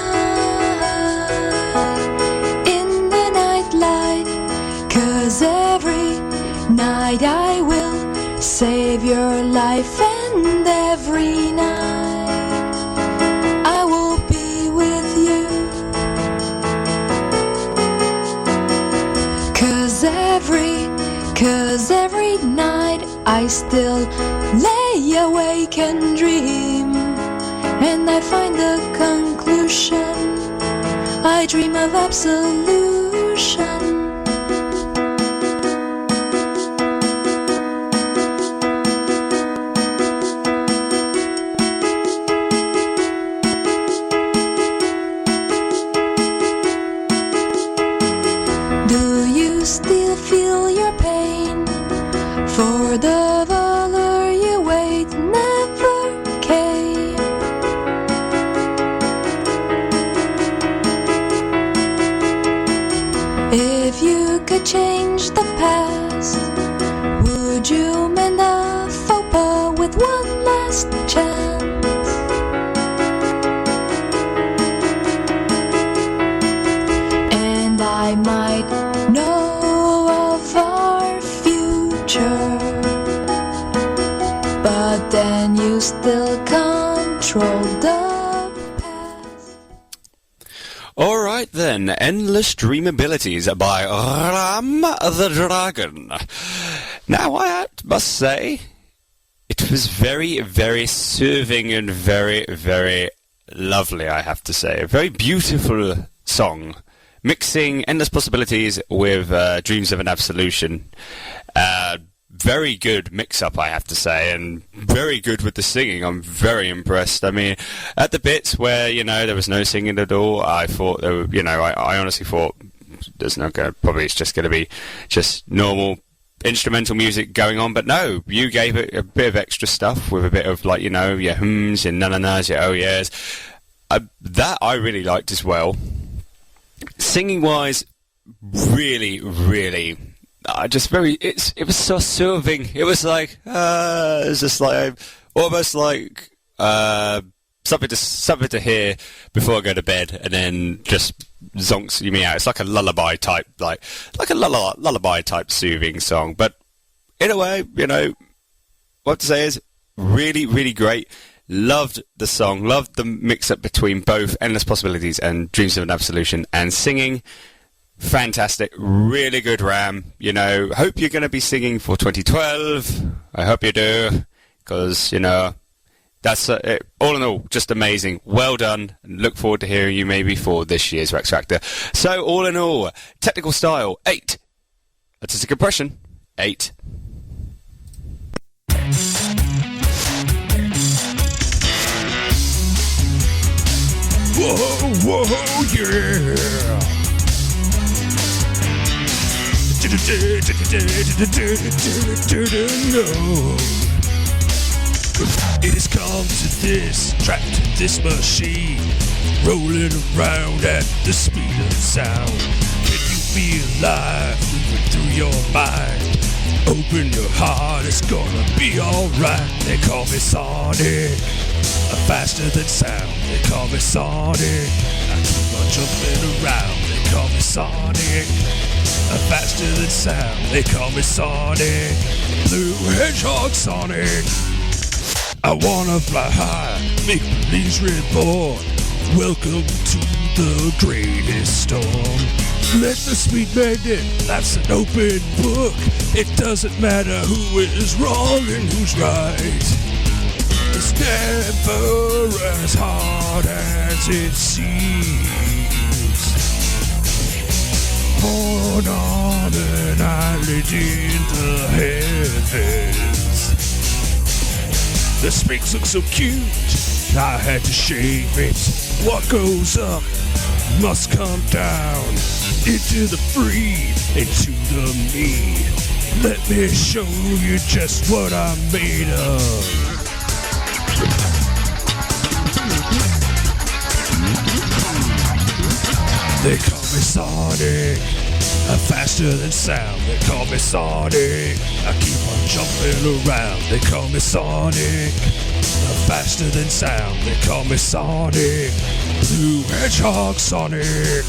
in the nightlight, 'cause every night I will save your life, and every night I will be with you. 'Cause every night I still lay awake and dream. and I find the conclusion. I dream of absolution. Do you still feel your pain? For the valor you wait never came. If you could change the past, would you mend a faux pas with one last chance? And I might know of our future, but then you still control the past. Alright then, Endless Dream Abilities by Ram the Dragon. Now I must say, it was very, very soothing and very, very lovely, I have to say. A very beautiful song, mixing Endless Possibilities with Dreams of an Absolution. Very good mix-up, I have to say, and very good with the singing. I'm very impressed. I mean, at the bits where, you know, there was no singing at all, I thought, there were, you know, I honestly thought there's no going, probably it's just going to be just normal instrumental music going on, but no, you gave it a bit of extra stuff with a bit of, like, you know, your hums, your na-na-nas, your oh-yeahs. That I really liked as well. Singing-wise, really, really... it was so soothing. It was like, it was just like, almost like, something to hear before I go to bed, and then just zonks me out. It's like a lullaby type, like a lullaby type soothing song. But in a way, you know, what to say is really, really great. Loved the song, loved the mix-up between both Endless Possibilities and Dreams of an Absolution, and singing. Fantastic, really good Ram. You know, hope you're going to be singing for 2012. I hope you do, because, you know, that's all in all just amazing. Well done, and look forward to hearing you maybe for this year's Rex Factor. So all in all, technical style 8, artistic impression 8. Whoa, whoa, yeah. It has come to this, trapped in this machine, rolling around at the speed of sound. Can you feel life moving through your mind? Open your heart, it's gonna be alright. They call me Sonic, I'm faster than sound. They call me Sonic, I keep on jumping around. They call me Sonic, I'm faster than sound. They call me Sonic, Blue Hedgehog Sonic. I wanna fly high, make beliefs reborn. Welcome to the greatest storm. Let the speed magnet, that's an open book. It doesn't matter who is wrong and who's right. It's never as hard as it seems. Born on an island in the heavens. The Sphinx looks so cute, I had to shave it. What goes up must come down. Into the free, into the me. Let me show you just what I'm made of. They call me Sonic, I'm faster than sound. They call me Sonic, I keep on jumping around. They call me Sonic, I'm faster than sound. They call me Sonic, Blue Hedgehog Sonic.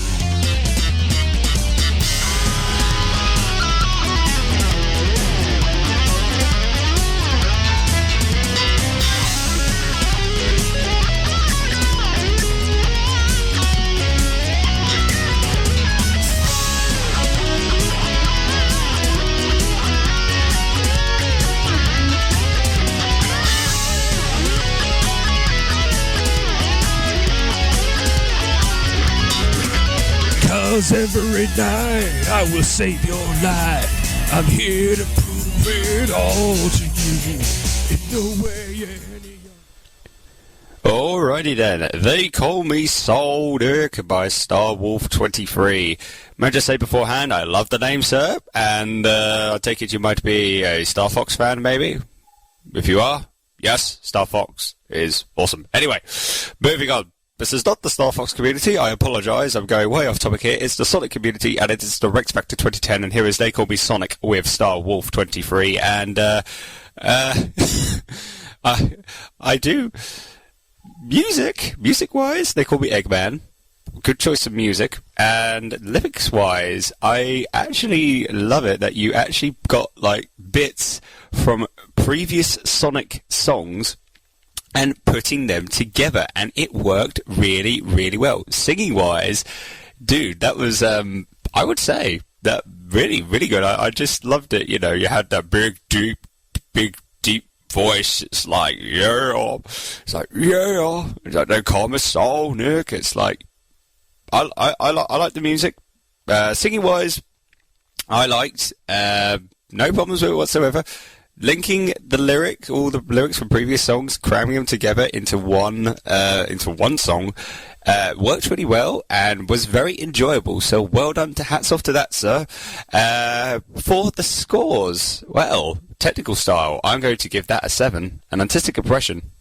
'cause every night I will save your life. I'm here to prove it all to you. In no way any... Alrighty then, They Call Me Soul Dirk by Starwolf23. May I just say beforehand, I love the name, sir, and I take it you might be a Star Fox fan, maybe? If you are, yes, Star Fox is awesome. Anyway, moving on. This is not the Star Fox community, I apologise, I'm going way off topic here. It's the Sonic community, and it is the Rex Factor 2010, and here is They Call Me Sonic with Starwolf23, and I do... Music-wise, they call me Eggman. Good choice of music. And lyrics-wise, I actually love it that you actually got, like, bits from previous Sonic songs and putting them together. And it worked really, really well. Singing-wise, dude, that was, I would say, that really, really good. I just loved it. You know, you had that big, deep voice. It's like, yeah. It's like, yeah. It's like, They Call Me Soul, Nick. It's like, I like the music. Singing wise, I liked. No problems with it whatsoever. Linking the lyrics, all the lyrics from previous songs, cramming them together into one song, worked really well and was very enjoyable. So well done. Hats off to that, sir. For the scores, well, technical style, I'm going to give that a 7. And artistic impression,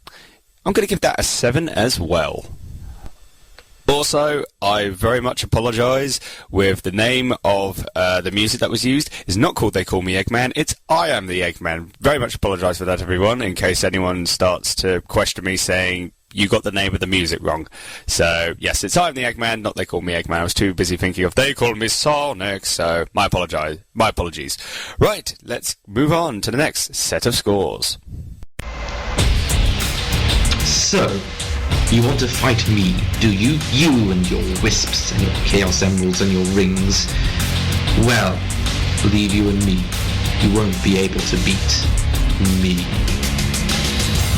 I'm going to give that a 7 as well. Also, I very much apologise with the name of the music that was used. It's not called They Call Me Eggman, it's I Am the Eggman. Very much apologise for that, everyone, in case anyone starts to question me saying, you got the name of the music wrong. So, yes, it's I Am the Eggman, not They Call Me Eggman. I was too busy thinking of They Call Me Sonic, so my apologies. Right, let's move on to the next set of scores. So, you want to fight me, do you? You and your wisps and your chaos emeralds and your rings. Well, believe you and me, you won't be able to beat me.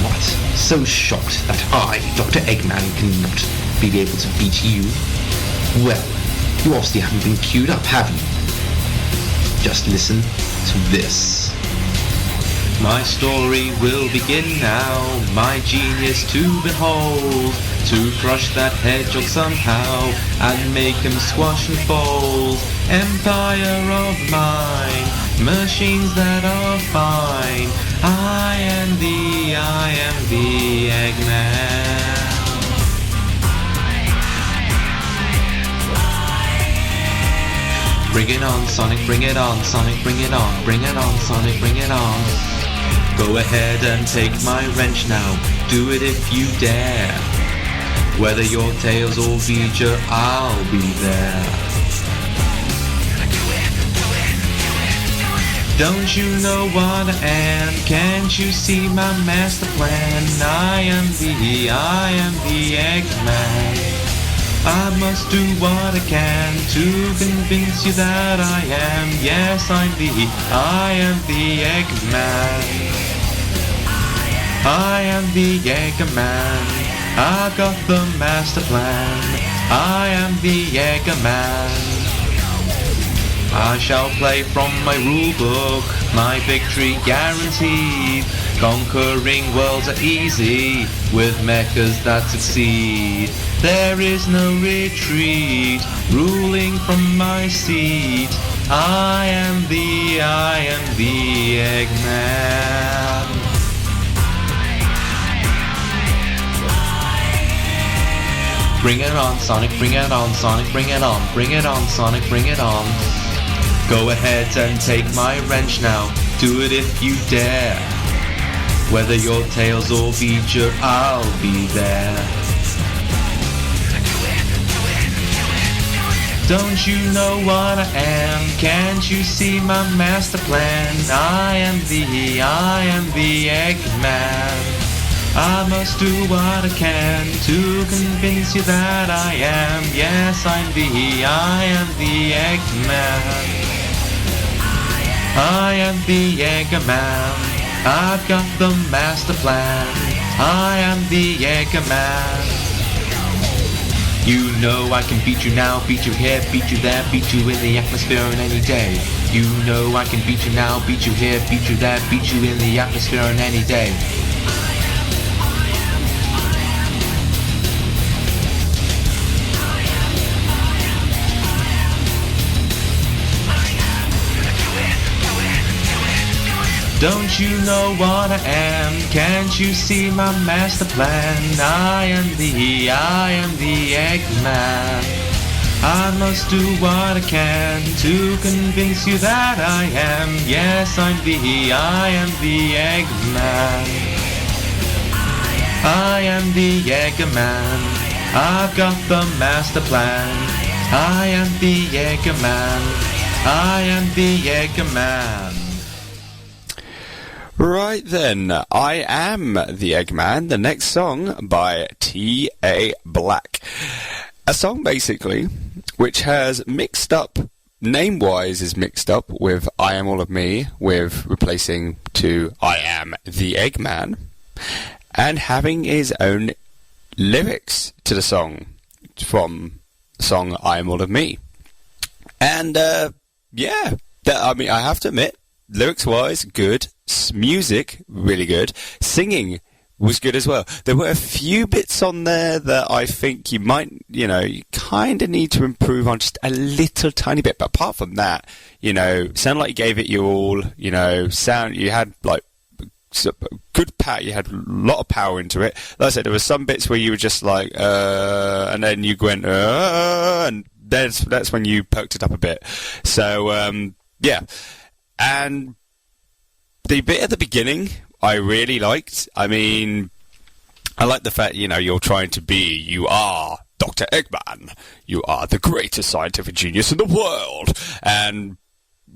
What? So shocked that I, Dr. Eggman, cannot be able to beat you? Well, you obviously haven't been queued up, have you? Just listen to this. My story will begin now, my genius to behold, to crush that hedgehog somehow, and make him squash and fold. Empire of mine, machines that are fine, I am the Eggman. Bring it on, Sonic, bring it on, Sonic, bring it on, bring it on, Sonic, bring it on. Go ahead and take my wrench now, do it if you dare. Whether your tails or feature, I'll be there. Don't you know what I am? Can't you see my master plan? I am the Eggman. I must do what I can to convince you that I am. Yes, I am the Eggman. I am the Eggman. I've got the master plan. I am the Eggman. I shall play from my rulebook, my victory guaranteed. Conquering worlds are easy with mechas that succeed. There is no retreat, ruling from my seat. I am the Eggman. Bring it on, Sonic, bring it on, Sonic, bring it on, bring it on, Sonic, bring it on. Go ahead and take my wrench now, do it if you dare. Whether your tails or feature, I'll be there. Don't you know what I am? Can't you see my master plan? I am the Eggman. I must do what I can to convince you that I am. Yes, I am the Eggman. I am the Eggman. I've got the master plan. I am the Eggman. You know I can beat you now, beat you here, beat you there, beat you in the atmosphere on any day. You know I can beat you now, beat you here, beat you there, beat you in the atmosphere on any day. Don't you know what I am? Can't you see my master plan? I am the Eggman. I must do what I can to convince you that I am. Yes, I am the Eggman. I am the Eggman. I've got the master plan. I am the Eggman. I am the Eggman. Right then, I Am the Eggman, the next song by T.A. Black. A song basically which has mixed up, name-wise is mixed up with I Am All of Me, with replacing to I Am the Eggman, and having his own lyrics to the song from the song I Am All of Me. And I have to admit, lyrics-wise, good. Music, really good. Singing was good as well. There were a few bits on there that I think you might, you kind of need to improve on just a little tiny bit. But apart from that, sound like you gave it your all. You had like good power. You had a lot of power into it. Like I said, there were some bits where you were just like, and then you went, and that's when you perked it up a bit. So, yeah. And the bit at the beginning, I really liked. I mean, I like the fact, you're trying to be, you are Dr. Eggman. You are the greatest scientific genius in the world. And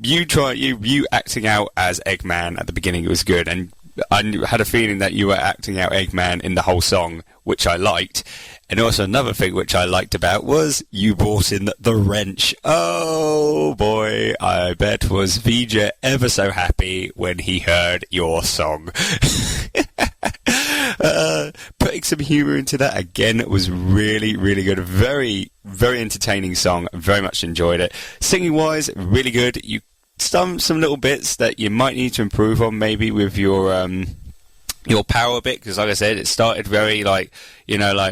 you acting out as Eggman at the beginning, it was good. And I had a feeling that you were acting out Eggman in the whole song, which I liked. And also another thing which I liked about was you brought in the wrench. Oh boy, I bet was Vijay ever so happy when he heard your song. Putting some humour into that again was really, really good. Very, very entertaining song. Very much enjoyed it. Singing wise, really good. You some little bits that you might need to improve on, maybe with your power bit, because like I said, it started very like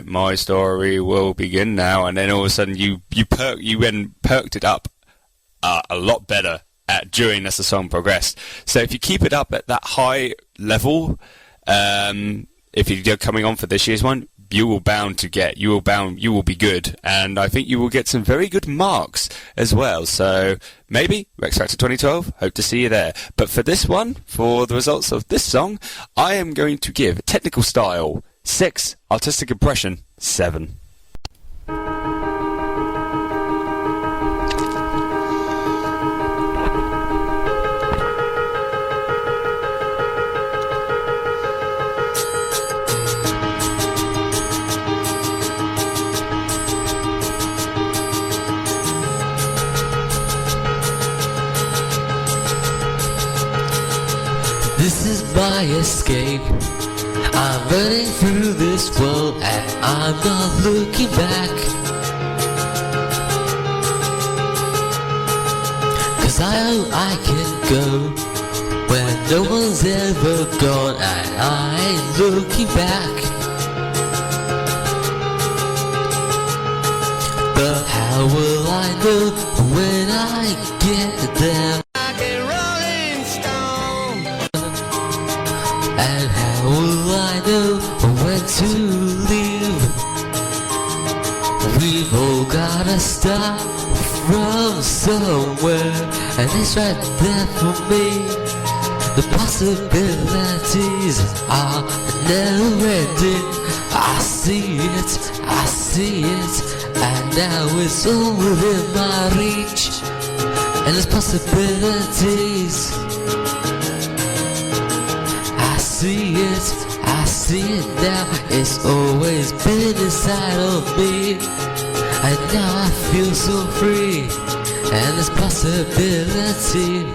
my story will begin now, and then all of a sudden you perked it up a lot better during as the song progressed. So if you keep it up at that high level, if you're coming on for this year's one, you will be good, and I think you will get some very good marks as well. So maybe Rex Factor 2012, hope to see you there. But for this one, for the results of this song, I am going to give technical style 6, artistic impression 7. This is my escape. I'm running through this world and I'm not looking back. 'Cause I know I can go where no one's ever gone, and I ain't looking back. But how will I know when I get there? And how will I know when to leave? We've all gotta start from somewhere, and it's right there for me. The possibilities are never ending. I see it, and now it's all within my reach. And there's possibilities. I see it now, it's always been inside of me. And now I feel so free, and there's possibility.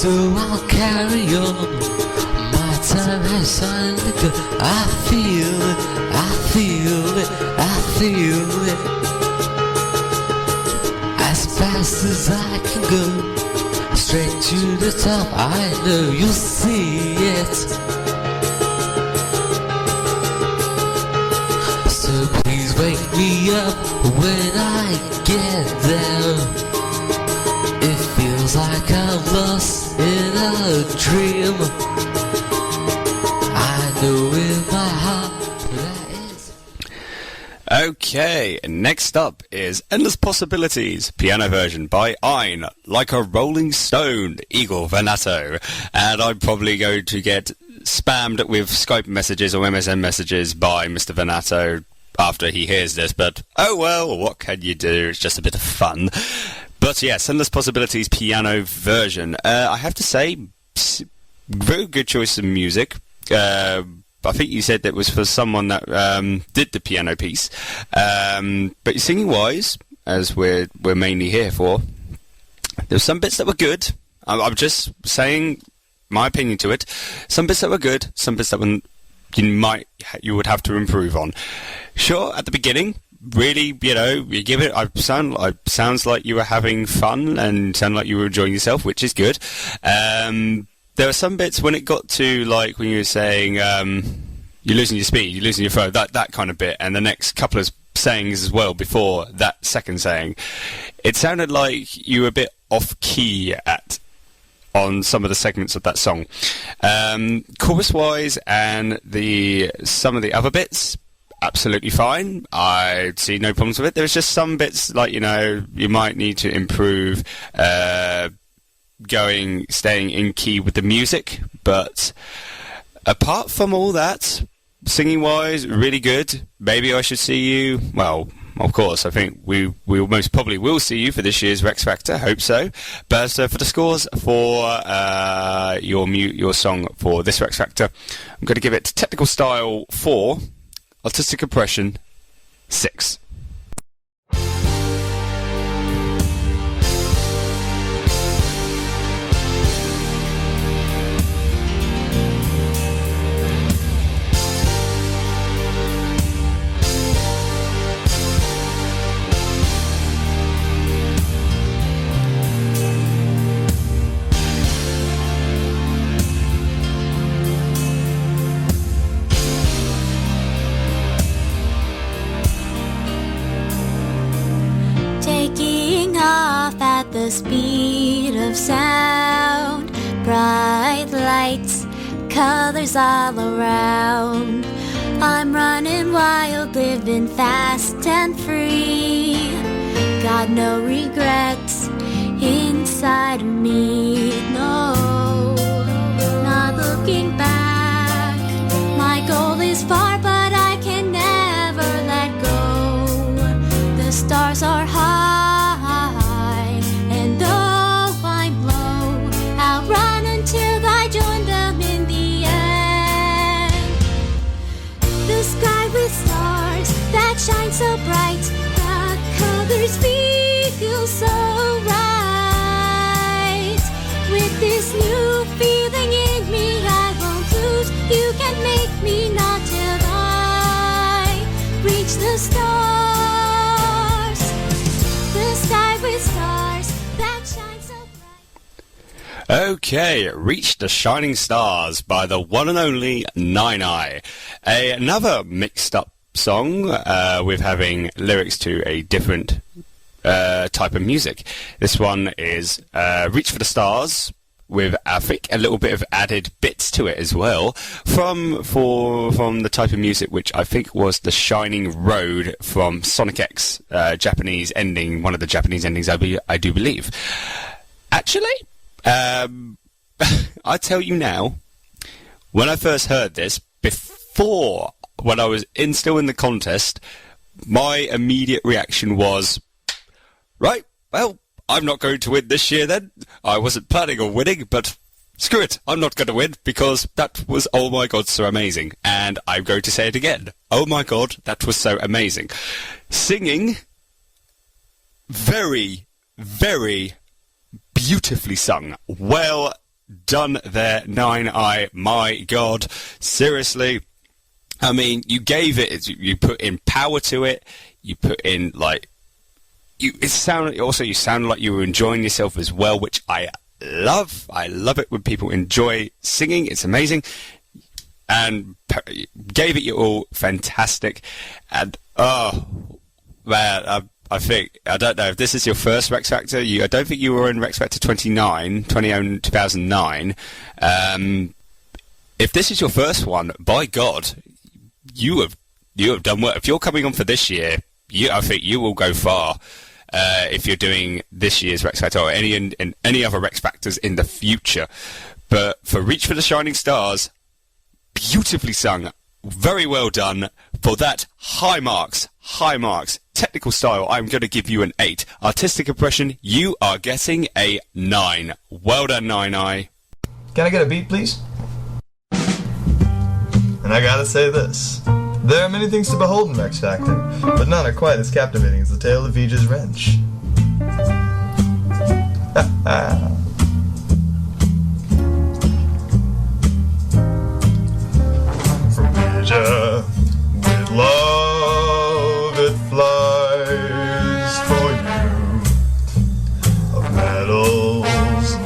So I'll carry on. My time has finally come. I feel it, I feel it, I feel it. As fast as I can go, straight to the top, I know you'll see it. So please wake me up when I get there. It feels like I'm lost in a dream. I know in my heart that is. Okay, next up is Endless Possibilities, piano version by Ein, Like a Rolling Stone, Igor Venato. And I'm probably going to get spammed with Skype messages or MSN messages by Mr. Venato after he hears this, but oh well, what can you do? It's just a bit of fun. But yes, Endless Possibilities piano version. I have to say, very good choice of music. I think you said that was for someone that did the piano piece. But singing-wise, as we're mainly here for, there were some bits that were good. I'm just saying my opinion to it. Some bits that were good, some bits that you would have to improve on. Sure, at the beginning, really, you give it. Sounds like you were having fun and sound like you were enjoying yourself, which is good. There were some bits when it got to like when you were saying you're losing your speed, you're losing your flow, that kind of bit, and the next couple of sayings as well before that second saying, it sounded like you were a bit off key on some of the segments of that song. Chorus wise and some of the other bits, absolutely fine. I see no problems with it. There's just some bits like you might need to improve staying in key with the music, but apart from all that, singing wise, really good. Maybe I should see you. Well, of course, I think we most probably will see you for this year's Rex Factor. Hope so. But for the scores for your song for this Rex Factor, I'm going to give it Technical Style 4, Artistic Impression 6. The speed of sound, bright lights, colors all around. I'm running wild, living fast and free. Got no regrets inside of me, no, not looking back. My goal is far, but I can never let go. The stars are high. Till I join them in the end. The sky with stars that shine so bright, the colors feel so right. With this new feeling in me, I won't lose. You can make me not till I reach the stars. The sky with stars that shine so bright. Okay, Reach the Shining Stars by the one and only Nine Eye. Another mixed up song with having lyrics to a different type of music. This one is Reach for the Stars with, I think, a little bit of added bits to it as well from the type of music which I think was The Shining Road from Sonic X, Japanese ending, one of the Japanese endings I do believe. Actually, I tell you now, when I first heard this, when I was still in the contest, my immediate reaction was, right, well, I'm not going to win this year then. I wasn't planning on winning, but screw it, I'm not going to win because that was, oh my god, so amazing. And I'm going to say it again. Oh my god, that was so amazing. Singing, very, very beautifully sung. Well done there, 9i. My God, seriously. I mean, you gave it. You put in power to it. You put in you sounded like you were enjoying yourself as well, which I love. I love it when people enjoy singing. It's amazing. And gave it your all. Fantastic. And oh man, I don't know if this is your first Rex Factor. I don't think you were in Rex Factor 2009. If this is your first one, by God, you have done well. If you're coming on for this year, I think you will go far. If you're doing this year's Rex Factor or any other Rex Factors in the future. But for Reach for the Shining Stars, beautifully sung, very well done. For that, high marks. Technical style, I'm going to give you an 8. Artistic impression, you are getting a 9. Well done, 9i. Can I get a beat, please? And I gotta say this. There are many things to behold in Rex Factor, but none are quite as captivating as the tale of Vija's wrench. From Vija, with love it flies for you, of metals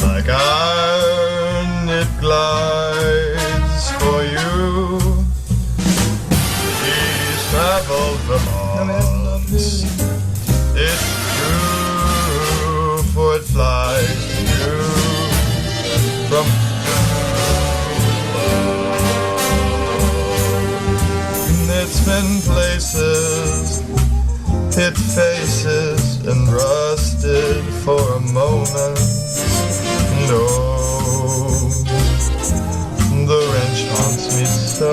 like iron it glides for you. Traveled from Mars. It's true, for it flies to you from love. It's been places, hit faces, and rusted for a moment. No, the wrench haunts me so.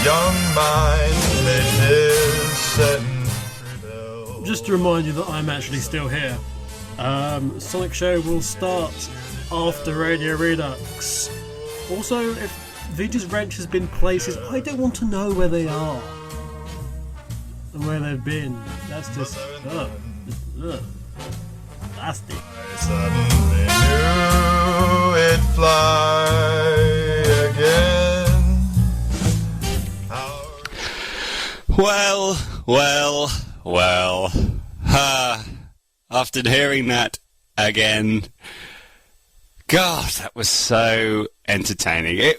Young mind made his sentence rebel. Just to remind you that I'm actually still here. Sonic Show will start after Radio Redux. Also, if Vija's wrench has been places, I don't want to know where they are and where they've been. That's just nasty. I suddenly knew it'd fly again. Well. After hearing that again, God, that was so entertaining.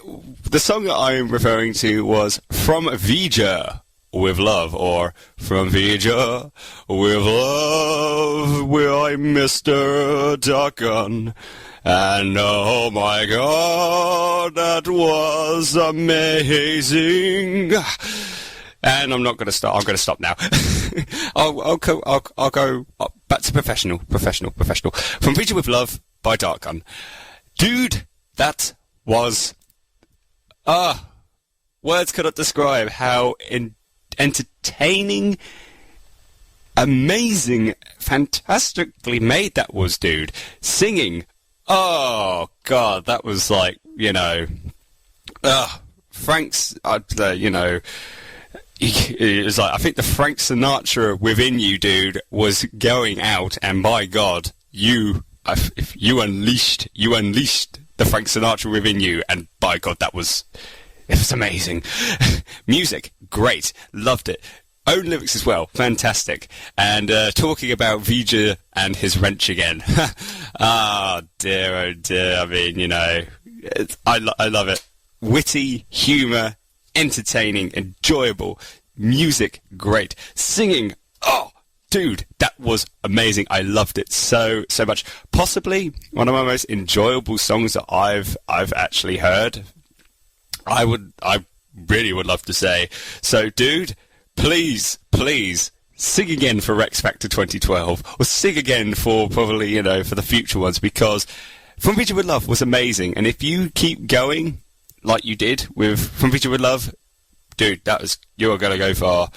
The song that I'm referring to was From Vija with Love, or From Vija with Love, where I'm Mr. Duckin'. And oh my God, that was amazing. And I'm not going to stop. I'm going to stop now. I'll go back to professional. From Vija with Love by Dark Gun. Dude, that was... words cannot describe how entertaining, amazing, fantastically made that was, dude. Singing. Oh, God, that was like, Frank's, it was like, I think the Frank Sinatra within you, dude, was going out, and by God, you unleashed the Frank Sinatra within you, and by God, it was amazing. Music, great, loved it. Own lyrics as well, fantastic. And talking about Vija and his wrench again. Oh dear, I mean, I love it. Witty, humour, entertaining, enjoyable, music, great, singing, oh, dude, that was amazing. I loved it so much. Possibly one of my most enjoyable songs that I've actually heard. I really would love to say. So, dude, please sing again for Rex Factor 2012, or sing again for probably, for the future ones, because From Vija with Love was amazing. And if you keep going like you did with From Vija with Love, dude, you're going to go far.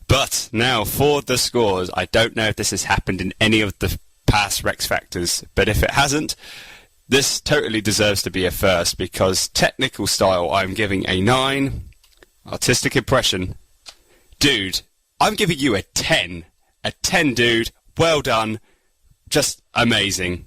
But now for the scores, I don't know if this has happened in any of the past Rex Factors, but if it hasn't, this totally deserves to be a first, because technical style, I'm giving a 9. Artistic impression, dude, I'm giving you a 10. A 10, dude. well done. Just amazing.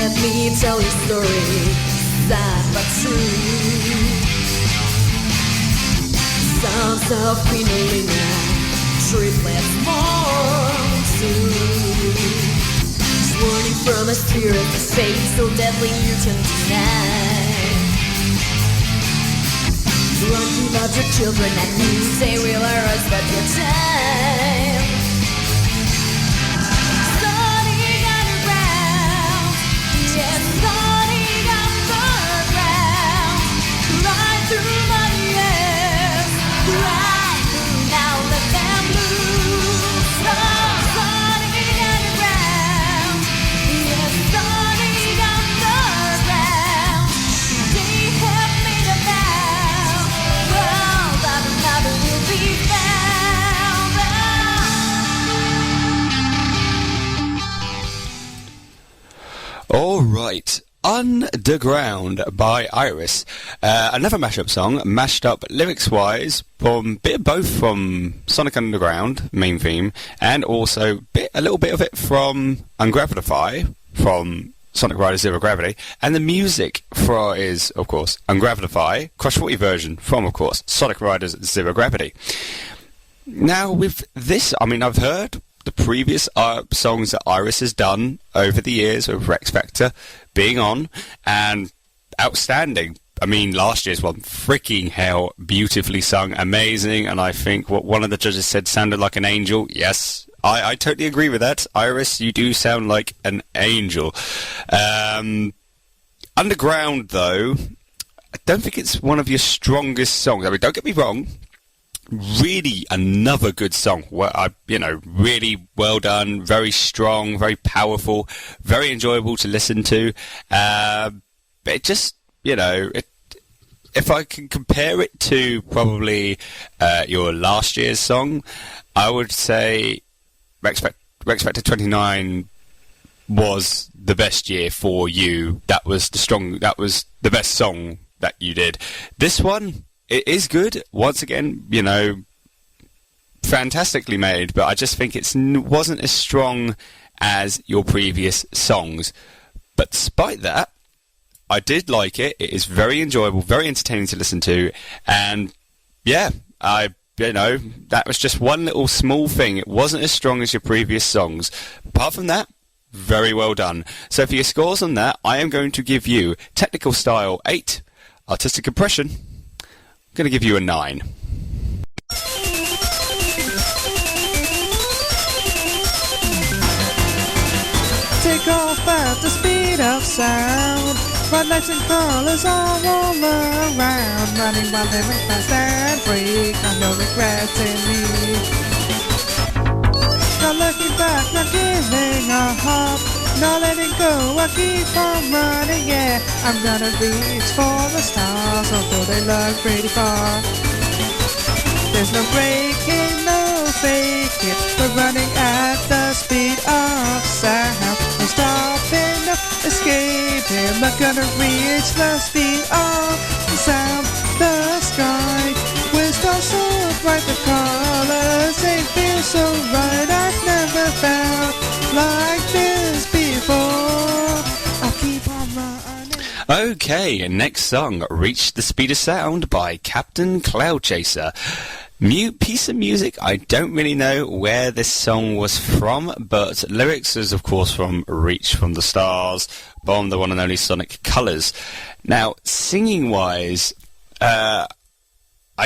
Let me tell you a story, sad but true. Sounds of Queen Elena, triplets born soon. Warning from a spirit of fate, so deadly you can deny. Run to love your children and you say we'll us but your time. Starting underground, yes, starting underground. Right through my ears, right through, now let them loose. Starting underground, yes, starting underground. They have made a vow, well, that another will be found. Alright, Underground by Iris. Another mashup song, mashed up lyrics-wise, from both from Sonic Underground, main theme, and also a little bit of it from Ungravify, from Sonic Rider Zero Gravity, and the music is, of course, Ungravify, Crush 40 version from, of course, Sonic Riders Zero Gravity. Now, with this, I mean, I've heard the previous songs that Iris has done over the years with Rex Factor being on, and outstanding. I mean, last year's one, freaking hell, beautifully sung, amazing, and I think what one of the judges said sounded like an angel. Yes, I totally agree with that. Iris, you do sound like an angel. Underground, though, I don't think it's one of your strongest songs. I mean, don't get me wrong. Really another good song. Really well done, very strong, very powerful, very enjoyable to listen to. But it just, if I can compare it to probably your last year's song, I would say Rex Factor 29 was the best year for you. That was the best song that you did. This one, it is good. Once again, fantastically made, but I just think it wasn't as strong as your previous songs. But despite that, I did like it. It is very enjoyable, very entertaining to listen to, and yeah, that was just one little small thing. It wasn't as strong as your previous songs. Apart from that, very well done. So for your scores on that, I am going to give you Technical Style 8, Artistic Impression, I'm going to give you a 9. Take off at the speed of sound. Bright lights and colors all around. Running while living fast and free. Got no regrets in me. Not looking back, not giving up. Not letting go, I keep on running, yeah. I'm gonna reach for the stars, although they look pretty far. There's no breaking, no faking. We're running at the speed of sound. No stopping, no escaping. We're gonna reach the speed of sound. The sky with stars so bright, the colors they feel so right. I've never felt like this before. I'll keep on running. Okay, next song, Reach the Speed of Sound by Captain Cloud Chaser. Piece of music, I don't really know where this song was from, but lyrics is of course from Reach from the Stars, from the one and only Sonic Colors. Now, singing wise, I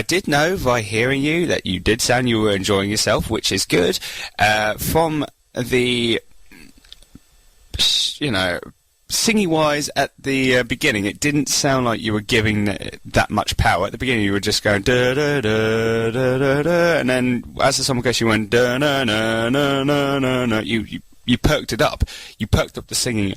did know by hearing you that you did sound you were enjoying yourself, which is good. From the, singing wise at the beginning, it didn't sound like you were giving that much power. At the beginning, you were just going da da da da da da, and then as the song goes, you went da na na na na na na. You perked it up. You perked up the singing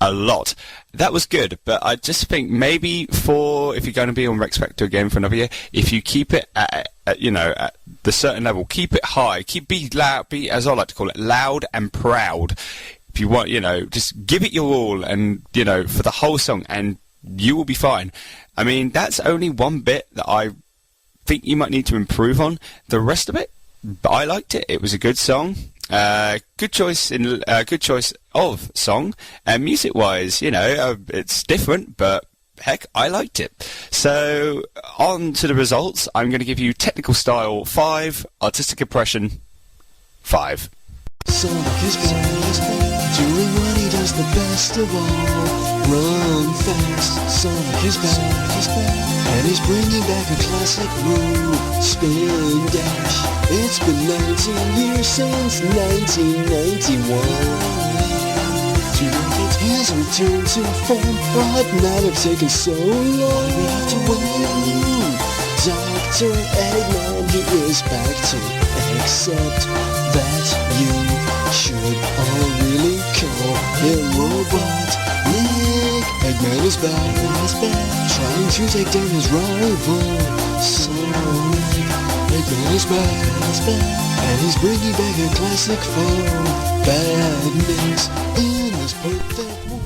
a lot. That was good, but I just think maybe if you're going to be on Rex Factor again for another year, if you keep it at the certain level, keep it high, be loud, be, as I like to call it, loud and proud. If you want, just give it your all, and for the whole song, and you will be fine. I mean, that's only one bit that I think you might need to improve on. The rest of it, I liked it. It was a good song. Good choice of song, and music-wise, it's different, but heck, I liked it. So on to the results. I'm going to give you technical style 5, artistic impression 5. Circus back, doing what he does the best of all. Run fast, Circus back, and he's bringing back a classic move, spin dash. It's been 19 years since 1991. It has returned to form, but never taken so long to win. Dr. Eggman, he is back to accept that you should all really call him Robotnik. Eggman is back, trying to take down his rival, Sonic. Eggman is back, and he's bringing back a classic form, bad mix in this perfect world.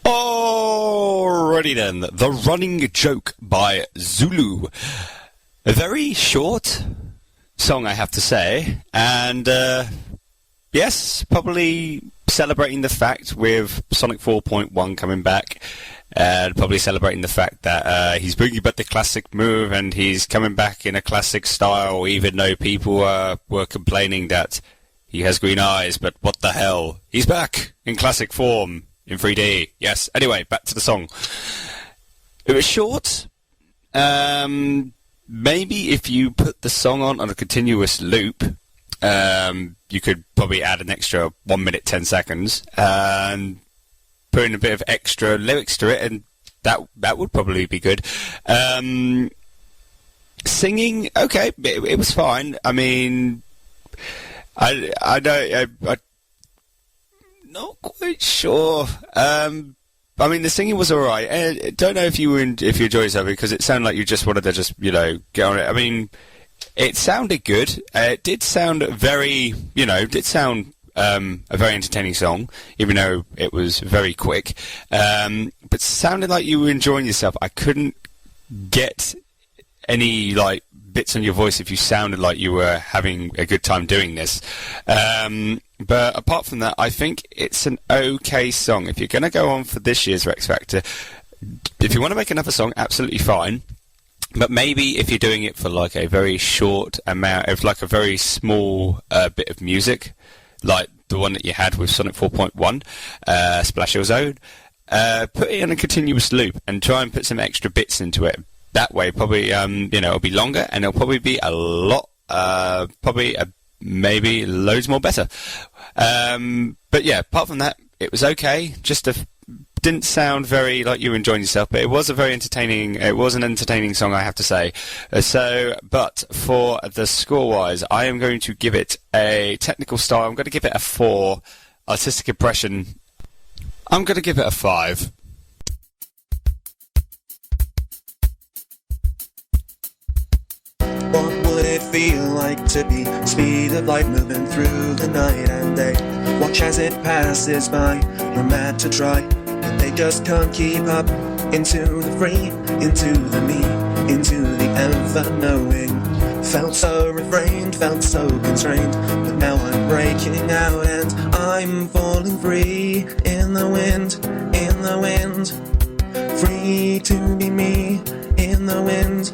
Alrighty then, The Running Joke by Zulu. A very short song, I have to say, and yes, probably celebrating the fact with Sonic 4.1 coming back, and probably celebrating the fact that he's bringing back the classic move, and he's coming back in a classic style, even though people were complaining that he has green eyes, but what the hell, he's back in classic form in 3D. Yes, anyway, back to the song. It was short. Maybe if you put the song on a continuous loop, you could probably add an extra 1 minute 10 seconds and put in a bit of extra lyrics to it, and that would probably be good. Singing, okay, it was fine. I mean, I'm not quite sure. I mean, the singing was alright. I don't know if you enjoyed yourself, because it sounded like you just wanted to just, get on it. I mean, it sounded good. It did sound very, a very entertaining song, even though it was very quick. But sounded like you were enjoying yourself. I couldn't get any, bits on your voice if you sounded like you were having a good time doing this. But apart from that, I think it's an okay song. If you're going to go on for this year's Rex Factor, if you want to make another song, absolutely fine. But maybe if you're doing it for a very short amount of a very small bit of music, like the one that you had with Sonic 4.1, Splash Your Zone, put it in a continuous loop and try and put some extra bits into it. That way, probably, it'll be longer, and it'll probably be a lot, maybe loads more better. But yeah, apart from that, it was okay. Didn't sound very like you were enjoying yourself, but it was an entertaining song, I have to say. But for the score-wise, I am going to give it a technical style. I'm going to give it a 4. Artistic impression, I'm going to give it a 5. What would it feel like to be speed of light, moving through the night and day? Watch as it passes by, you're mad to try, but they just can't keep up. Into the free, into the me, into the ever-knowing. Felt so refrained, felt so constrained, but now I'm breaking out and I'm falling free. In the wind, free to be me. In the wind,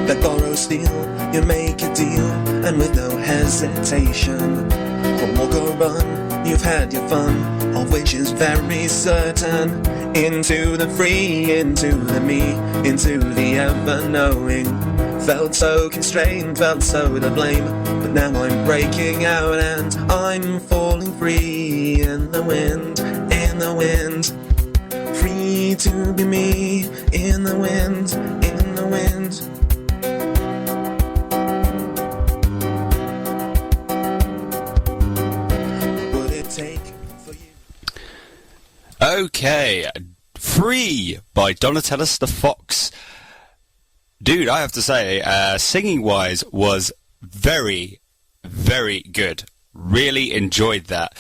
That borrow steal, you make a deal, and with no hesitation, or walk or run, you've had your fun, of which is very certain. Into the free, into the me, into the ever-knowing. Felt so constrained, felt so to blame. But now I'm breaking out and I'm falling free in the wind, in the wind. Free to be me in the wind, in the wind. Would it take for you? Okay, Free by Donatellus the Fox. Dude, I have to say, singing-wise was very, very good. Really enjoyed that.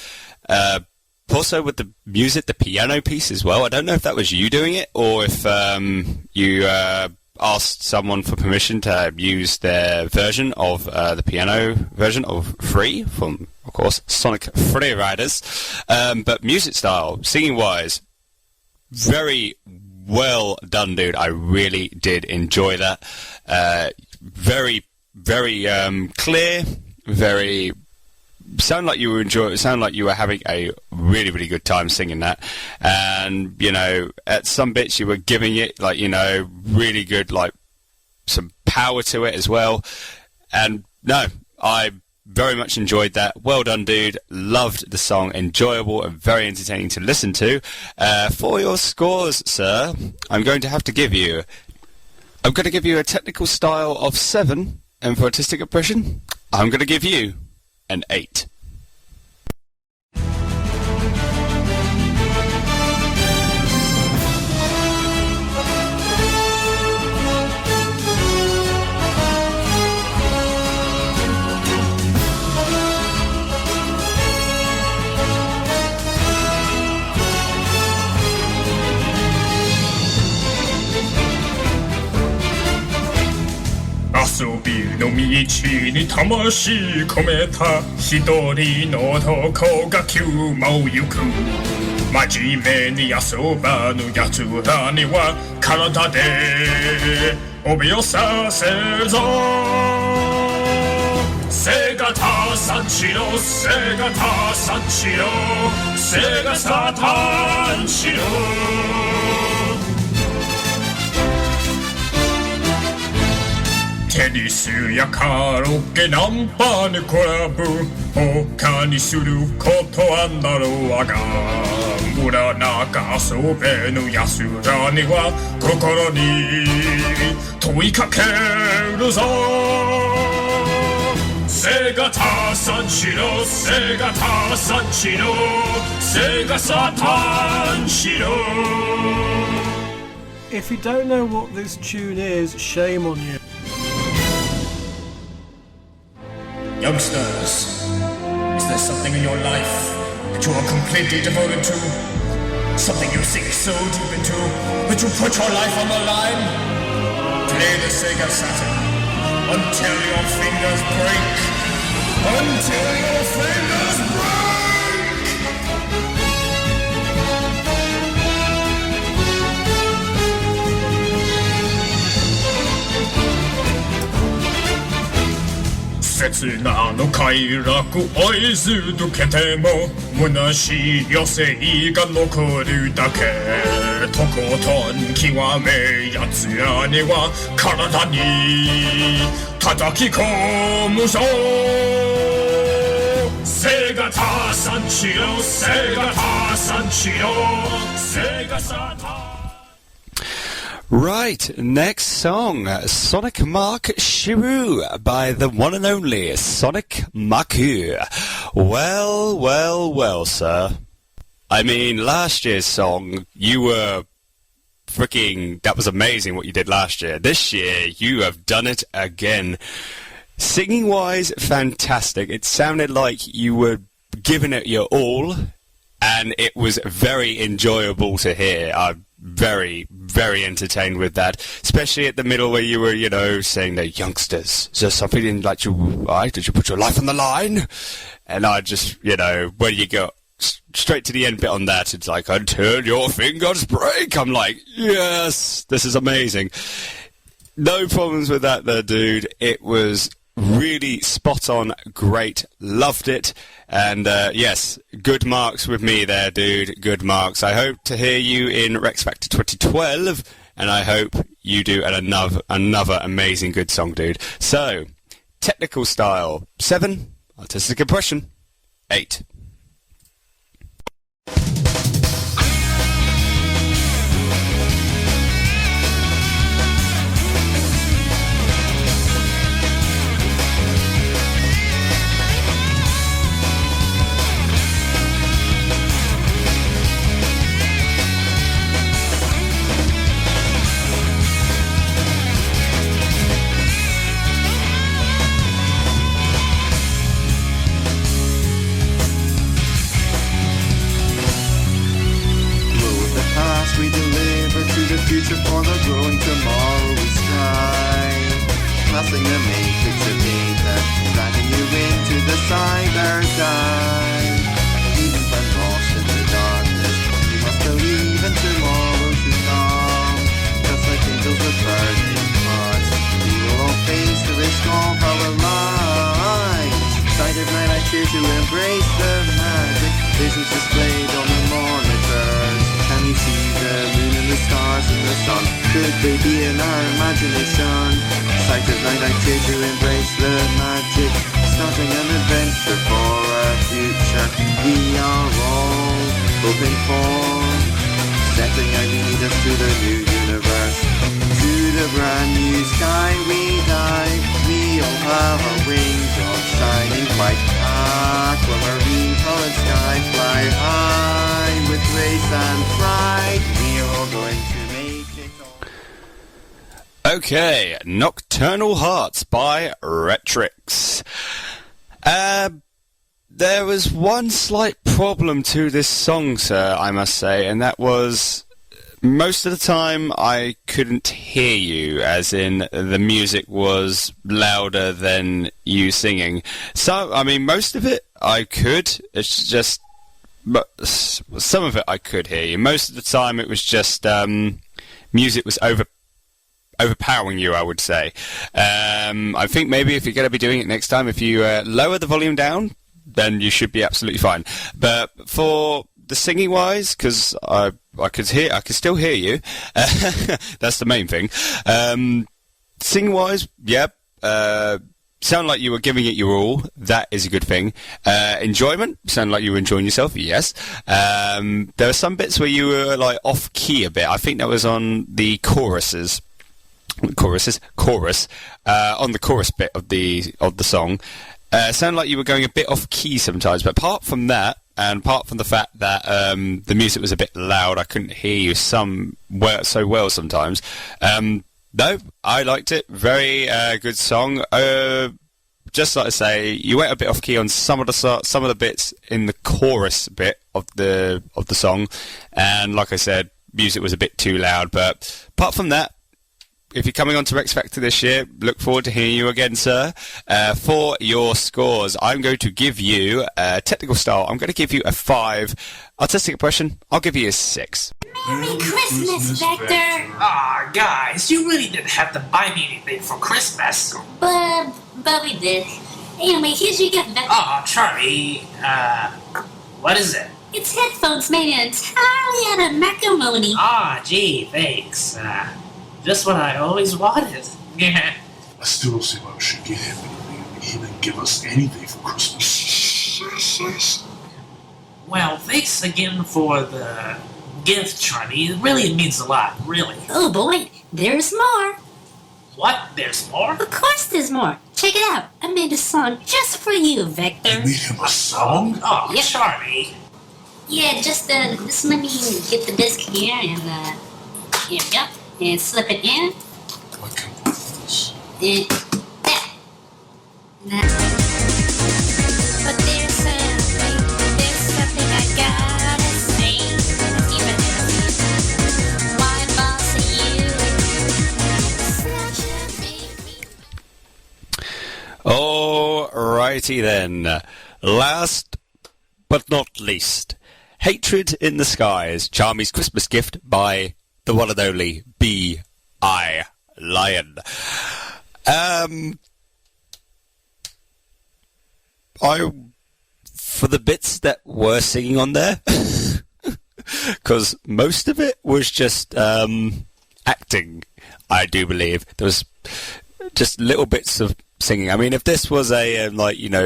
Also with the music, the piano piece as well. I don't know if that was you doing it or if you asked someone for permission to use their version of the piano version of Free from, of course, Sonic Free Riders. But music style, singing-wise, very well done, dude. I really did enjoy that. Very, very clear. Very sound like you were having a really, really good time singing that. And you know, at some bits you were giving it like, you know, really good, like some power to it as well. And no, I very much enjoyed that. Well done, dude. Loved the song. Enjoyable and very entertaining to listen to. For your scores, sir, I'm going to give you a technical style of 7, and for artistic impression, I'm going to give you an 8.遊びの道に魂込めた一人の男が急も行く真面目に遊ばぬ奴らには体で怯させるぞセガタサンチロセガタサンチロセガサタンチロテニスやカラオケナンパでクラブ他にすることはなるわが村中遊べぬ奴らには心に問いかけるぞセガタサンチロセガタサンチロセガサタンチロ If you don't know what this tune is, shame on you. Youngsters, is there something in your life that you are completely devoted to? Something you sink so deep into that you put your life on the line? Play the Sega Saturn until your fingers break. Until your fingers break! 刹那の快楽追い続けても虚しい余生が残るだけとことん極め奴らには体に叩き込むぞセガタサンチロセガタサンチロセガサタ Right, next song, Sonic Mark Shiru by the one and only Sonic Maku. Well, well, well, sir. I mean, last year's song, you were freaking... That was amazing what you did last year. This year, you have done it again. Singing-wise, fantastic. It sounded like you were giving it your all, and it was very enjoyable to hear. I'm very, very entertained with that, especially at the middle where you were, you know, saying that youngsters, is there something in like you, right? Did you put your life on the line? And I just, you know, when you go straight to the end bit on that, it's like, until your fingers break. I'm like, yes, this is amazing. No problems with that there, dude. It was really spot on, great, loved it, and yes, good marks with me there, dude, good marks. I hope to hear you in Rex Factor 2012, and I hope you do another amazing good song, dude. So, technical style, 7. Artistic impression, 8. We deliver to the future for the growing tomorrow we strive. Crossing the matrix of data, driving you into the cyber dive. Even when lost in the darkness, you must believe in tomorrow to come. Just like angels with burning hearts, we will all face to restore our lives. Sight of night, I cheer to embrace the magic. Visions displayed on the monitors. Can you see the moon and the stars and the sun? Could they be in our imagination? Sight of night, I cheer to embrace the magic. Starting an adventure for our future. We are all hoping for. Setting our leaders to the new universe. To the brand new sky we dive. We all have our wings of shining white. Aquamarine colored sky fly high with grace and pride. We are all going to make it all. Okay, Nocturnal Hearts by Retrix. There was one slight problem to this song, sir, I must say, and that was most of the time I couldn't hear you, as in the music was louder than you singing. So, I mean, most of it I could. It's just, but some of it I could hear you. Most of the time it was just music was overpowering you, I would say. I think maybe if you're going to be doing it next time, if you lower the volume down, then you should be absolutely fine. But for the singing wise, because I could still hear you. That's the main thing. Singing wise, yep. Sound like you were giving it your all. That is a good thing. Enjoyment, sound like you were enjoying yourself. Yes. There were some bits where you were like off key a bit. I think that was on the chorus on the chorus bit of the song. Sound like you were going a bit off key sometimes, but apart from that, and apart from the fact that the music was a bit loud, I couldn't hear you so well sometimes. No, I liked it. Very good song. Just like I say, you went a bit off key on some of the bits in the chorus bit of the song, and like I said, music was a bit too loud. But apart from that, if you're coming on to X Factor this year, look forward to hearing you again, sir. For your scores, I'm going to give you technical style. I'm going to give you a 5. Artistic impression, I'll give you a 6. Merry Christmas, Vector! Aw, guys, you really didn't have to buy me anything for Christmas. But we did. Anyway, here's your gift, Vector. Aw, Charlie, what is it? It's headphones made entirely out of macaroni. Aw, gee, thanks. Just what I always wanted. Yeah. I still don't see why we should get him. He didn't give us anything for Christmas. Shush. Well, thanks again for the gift, Charlie. It really means a lot, really. Oh boy, there's more. What? There's more? Of course there's more. Check it out. I made a song just for you, Vector. You made him a song? Oh, yep. Charlie. Yeah, just let me get the disc here, and here we go. And slip it in. What can we do with this? And that. But there's something I gotta say. Even if my boss and you. Alrighty then. Last but not least, Hatred in the Skies, Charmy's Christmas gift by the one and only B.I. Lion. For the bits that were singing on there, because most of it was just acting, I do believe. There was just little bits of singing. I mean, if this was a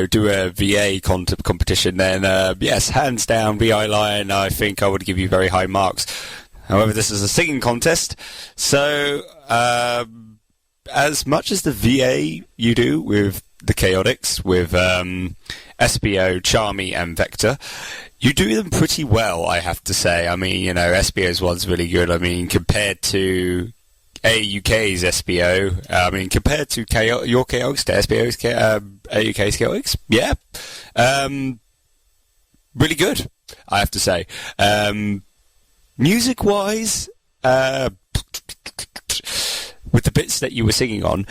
do a VA competition, then yes, hands down, VI Lion, I think I would give you very high marks. However, this is a singing contest, so as much as the VA you do with the Chaotix, with SBO, Charmy, and Vector, you do them pretty well, I have to say. I mean, SBO's one's really good. I mean, compared to AUK's SBO, I mean, compared to your Chaotix to SBO's AUK's Chaotix, yeah, really good, I have to say. Music-wise, with the bits that you were singing on,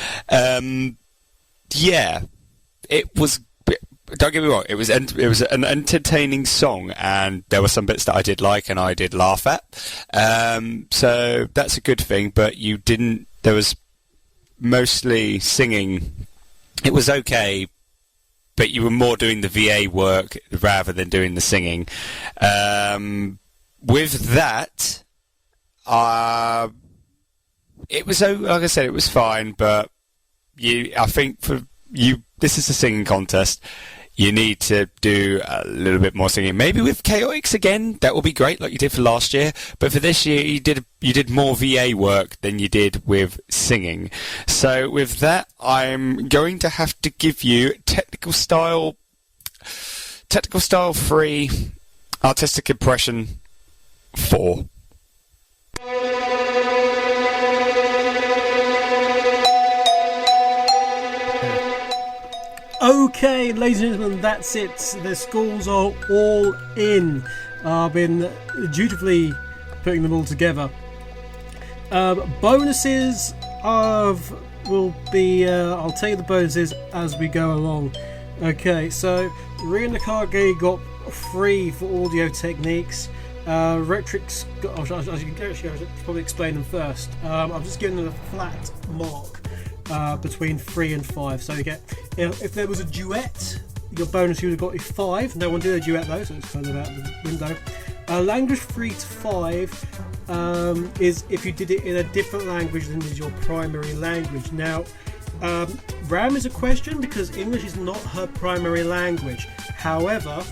yeah, it was. Don't get me wrong, it was an entertaining song, and there were some bits that I did like and I did laugh at. So that's a good thing. But you didn't. There was mostly singing. It was okay, but you were more doing the VA work rather than doing the singing. With that, it was, like I said, it was fine, but I think for you, this is a singing contest. You need to do a little bit more singing. Maybe with Chaotix again, that will be great, like you did for last year. But for this year, you did more VA work than you did with singing. So with that, I'm going to have to give you technical style 3, artistic impression 4. Okay, ladies and gentlemen, that's it. The scores are all in. I've been dutifully putting them all together. Bonuses will be. I'll tell you the bonuses as we go along. Okay, so Ria Nakage got 3 for audio techniques. Retrix got. I should probably explain them first. I'm just giving them a flat mark. Between 3 and 5, so you get, if there was a duet, your bonus you would have got a 5. No one did a duet though, so it's kind of out the window. Language 3 to 5 is if you did it in a different language than is your primary language. Now, Ram is a question because English is not her primary language. However,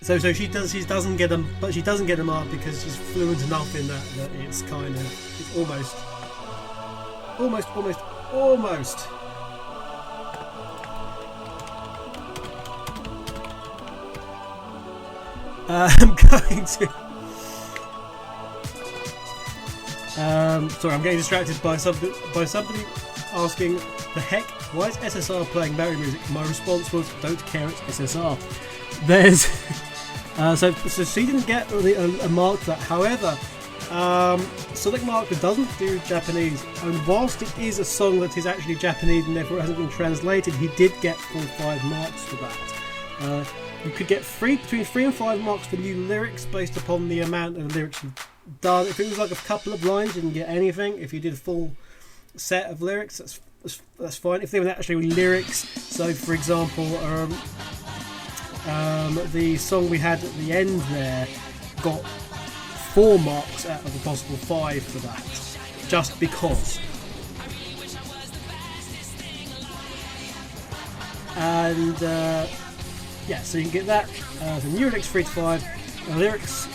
So she doesn't get them, but she doesn't get a mark because she's fluent enough in that it's kind of, it's almost. I'm going to. Sorry, I'm getting distracted by somebody asking, the heck, why is SSR playing Barry music? My response was, don't care, it's SSR. There's. So she didn't get a mark for that. However, Sonic Marker doesn't do Japanese, and whilst it is a song that is actually Japanese and therefore hasn't been translated, he did get full 5 marks for that. You could get between 3 and 5 marks for new lyrics based upon the amount of lyrics you've done. If it was like a couple of lines, you didn't get anything. If you did a full set of lyrics, that's fine. If they were actually lyrics, so for example, the song we had at the end there got 4 marks out of a possible 5 for that, just because. And so you can get that. The new lyrics 3 to 5, lyrics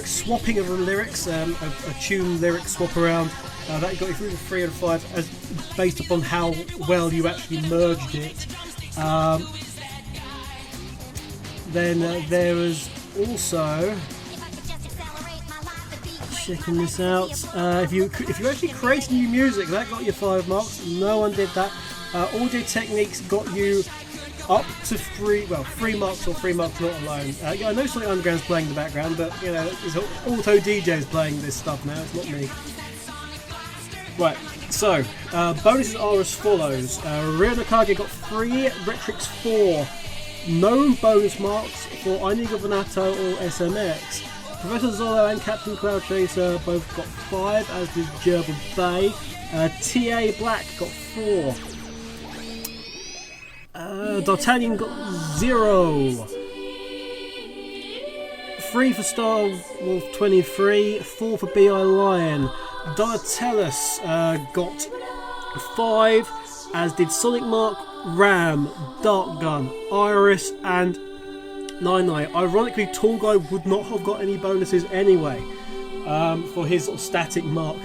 swapping of the lyrics, a tune lyric swap around. That got you through to 3 and 5, as based upon how well you actually merged it. Then there was also, checking this out, if you actually created new music, that got you 5 marks. No one did that. Audio techniques got you up to 3 marks or 3 marks not alone. I know Sonic Underground's playing in the background, but it's Auto DJ's playing this stuff now. It's not me. Right. So bonuses are as follows. Ria Nakage got 3, Retrix 4. No bonus marks for Einiger Venato or SMX. Professor Zolo and Captain Cloud Chaser both got 5, as did Gerbil Bay. TA Black got 4. D'Artagnan got 0. 3 for Star Wolf 23, 4 for B.I. Lion. Donatellus got 5, as did Sonic Mark, Ram, Dark Gun, Iris, and Nine. Ironically, Tall Guy would not have got any bonuses anyway for his sort of static mark.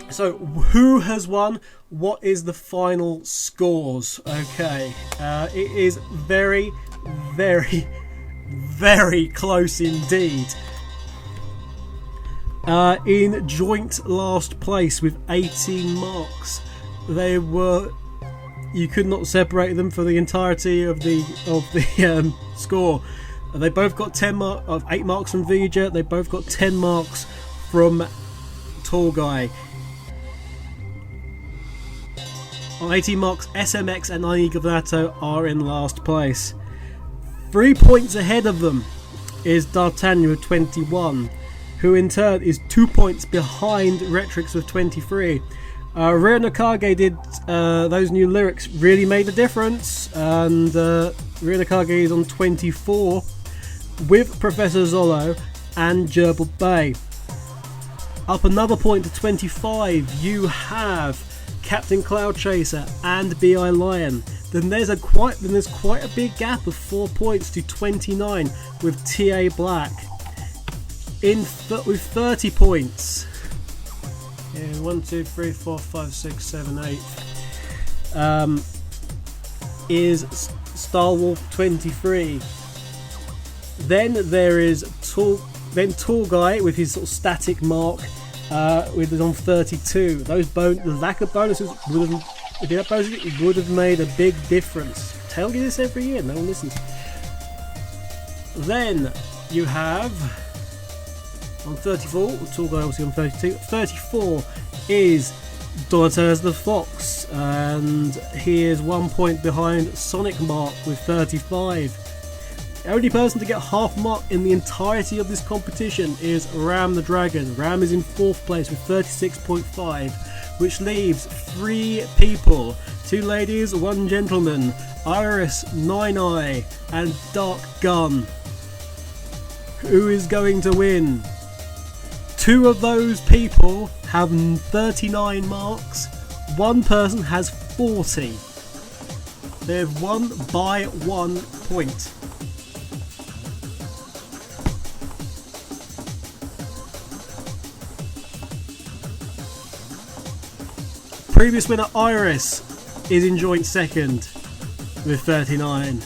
So, who has won? What is the final scores? Okay, it is very, very, very close indeed. In joint last place with 18 marks, they were. You could not separate them for the entirety of the score. They both got 8 marks from Vija. They both got 10 marks from Tall Guy. On 18 marks, SMX and Nani Gavato are in last place. 3 points ahead of them is D'Artagnan with 21, who in turn is 2 points behind Retrix with 23. Ryo Nakage did those new lyrics really made a difference, and Ryo Nakage is on 24 with Professor Zolo and Gerbil Bay. Up another point to 25, you have Captain Cloud Chaser and B.I. Lion. Then there's quite a big gap of 4 points to 29 with T.A. Black with 30 points. 1, 2, 3, 4, 5, 6, 7, 8 is Star Wolf 23. Then there is Tall Guy with his sort of static mark with it on 32. The lack of bonuses would have made a big difference. Tell you this every year, no one listens. Then you have on 34, Tall Guy obviously on 32. 34 is Donatello's the Fox, and he is 1 point behind Sonic Mark with 35. The only person to get half mark in the entirety of this competition is Ram the Dragon. Ram is in 4th place with 36.5, which leaves 3 people, 2 ladies, 1 gentleman, Iris, Nine Eye, and Dark Gun. Who is going to win? 2 of those people have 39 marks. 1 person has 40. They've won by 1 point. Previous winner Iris is in joint second with 39.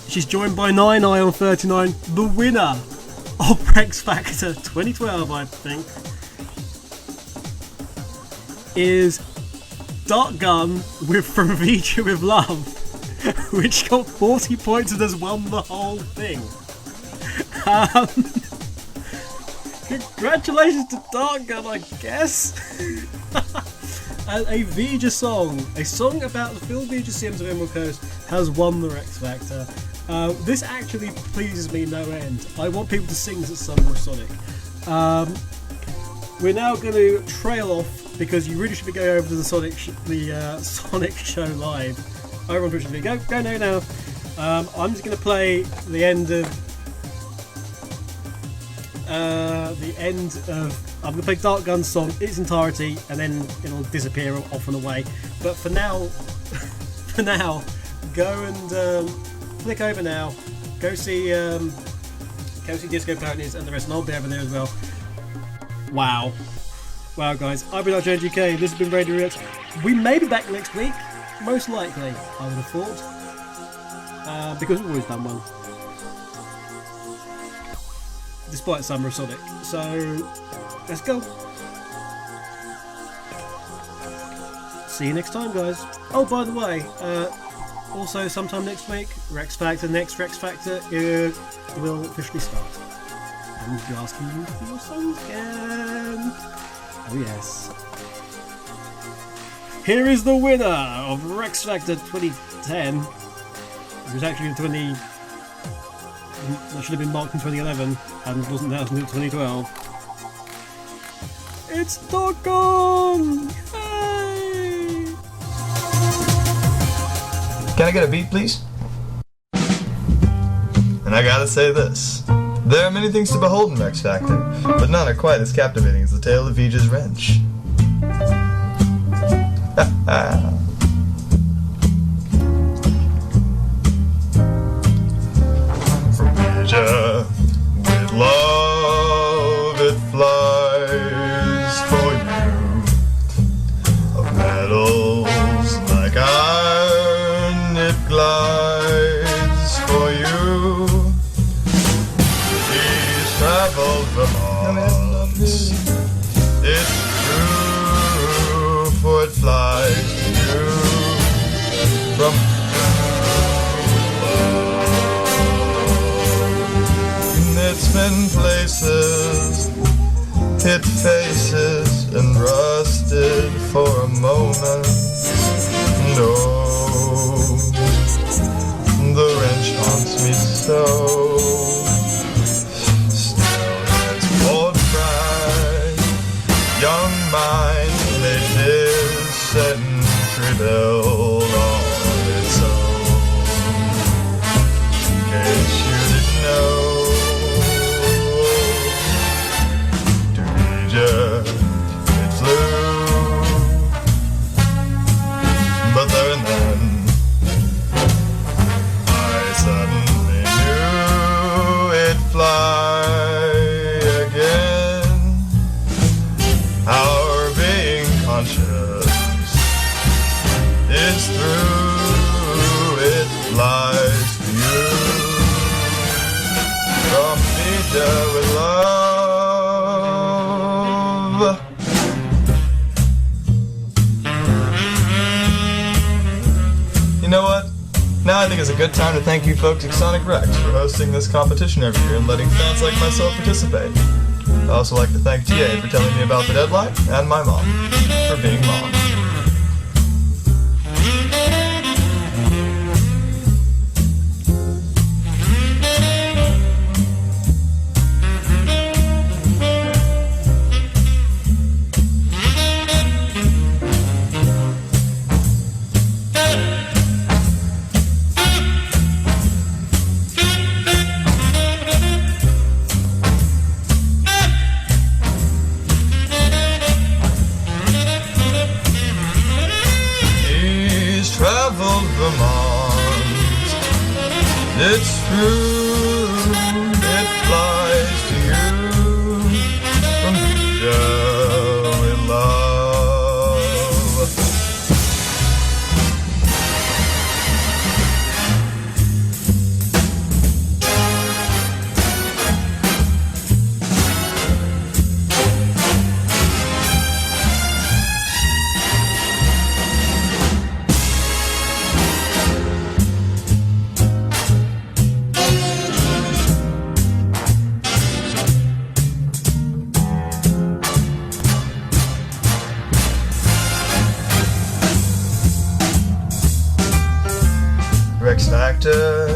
She's joined by Nine Eye on 39, the winner of Rex Factor 2012, I think, is Dark Gun with From Vija with Love, which got 40 points and has won the whole thing. Congratulations to Dark Gun, I guess. And a Vija song, a song about the Phil Vija CMs of Emerald Coast, has won the Rex Factor. This actually pleases me no end. I want people to sing this song with Sonic. We're now going to trail off because you really should be going over to the Sonic show live over on Twitch TV. Go now. I'm just going to play the end of. I'm going to play Dark Gun's song in its entirety, and then it'll disappear off and away. But for now, go and click over now. Go see Disco Ponies and the rest, and I'll be over there as well. Wow, guys! I've been RJGK. This has been Radio Rex. We may be back next week, most likely. I would have thought, because we've always done one. Despite Summer of Sonic. So, let's go. See you next time, guys. Oh, by the way, also sometime next week, next Rex Factor will officially start. I'm asking you for your songs again. Oh yes. Here is the winner of Rex Factor 2010. It was actually that should have been marked in 2011 and wasn't there until 2012. It's Dark Gun! Yay! Can I get a beat, please? And I gotta say this. There are many things to behold in X Factor, but none are quite as captivating as the tale of Vija's wrench. From Vija, with love it flies for you. Of metals like iron it glides for you. He's traveled Vermont. It's true, for it flies to you from it's been places, hit faces, and rusted for a moment. No, the wrench haunts me so. Still, it's bold pride, young mind made his century build on its own. In case you didn't know. It flew, but there and then I suddenly knew it'd fly again. Our being conscious is through, it flies to you from Vija with love. You know what? Now I think it's a good time to thank you folks at Sonic Rex for hosting this competition every year and letting fans like myself participate. I'd also like to thank TA for telling me about the deadline, and my mom for being mom. Traveled Vermont. It's true, it flies to you from Vija with love. X Factor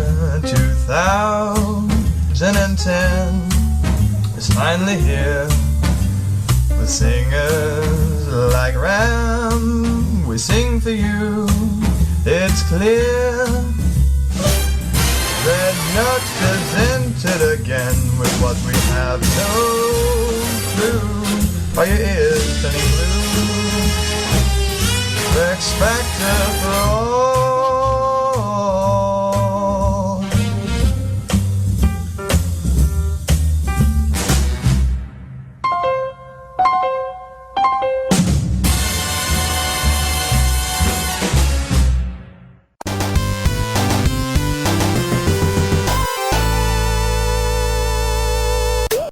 2010 is finally here with singers like Ram. We sing for you, it's clear. Red Nut presented again with what we have no clue. Are your ears turning blue? X Factor for all.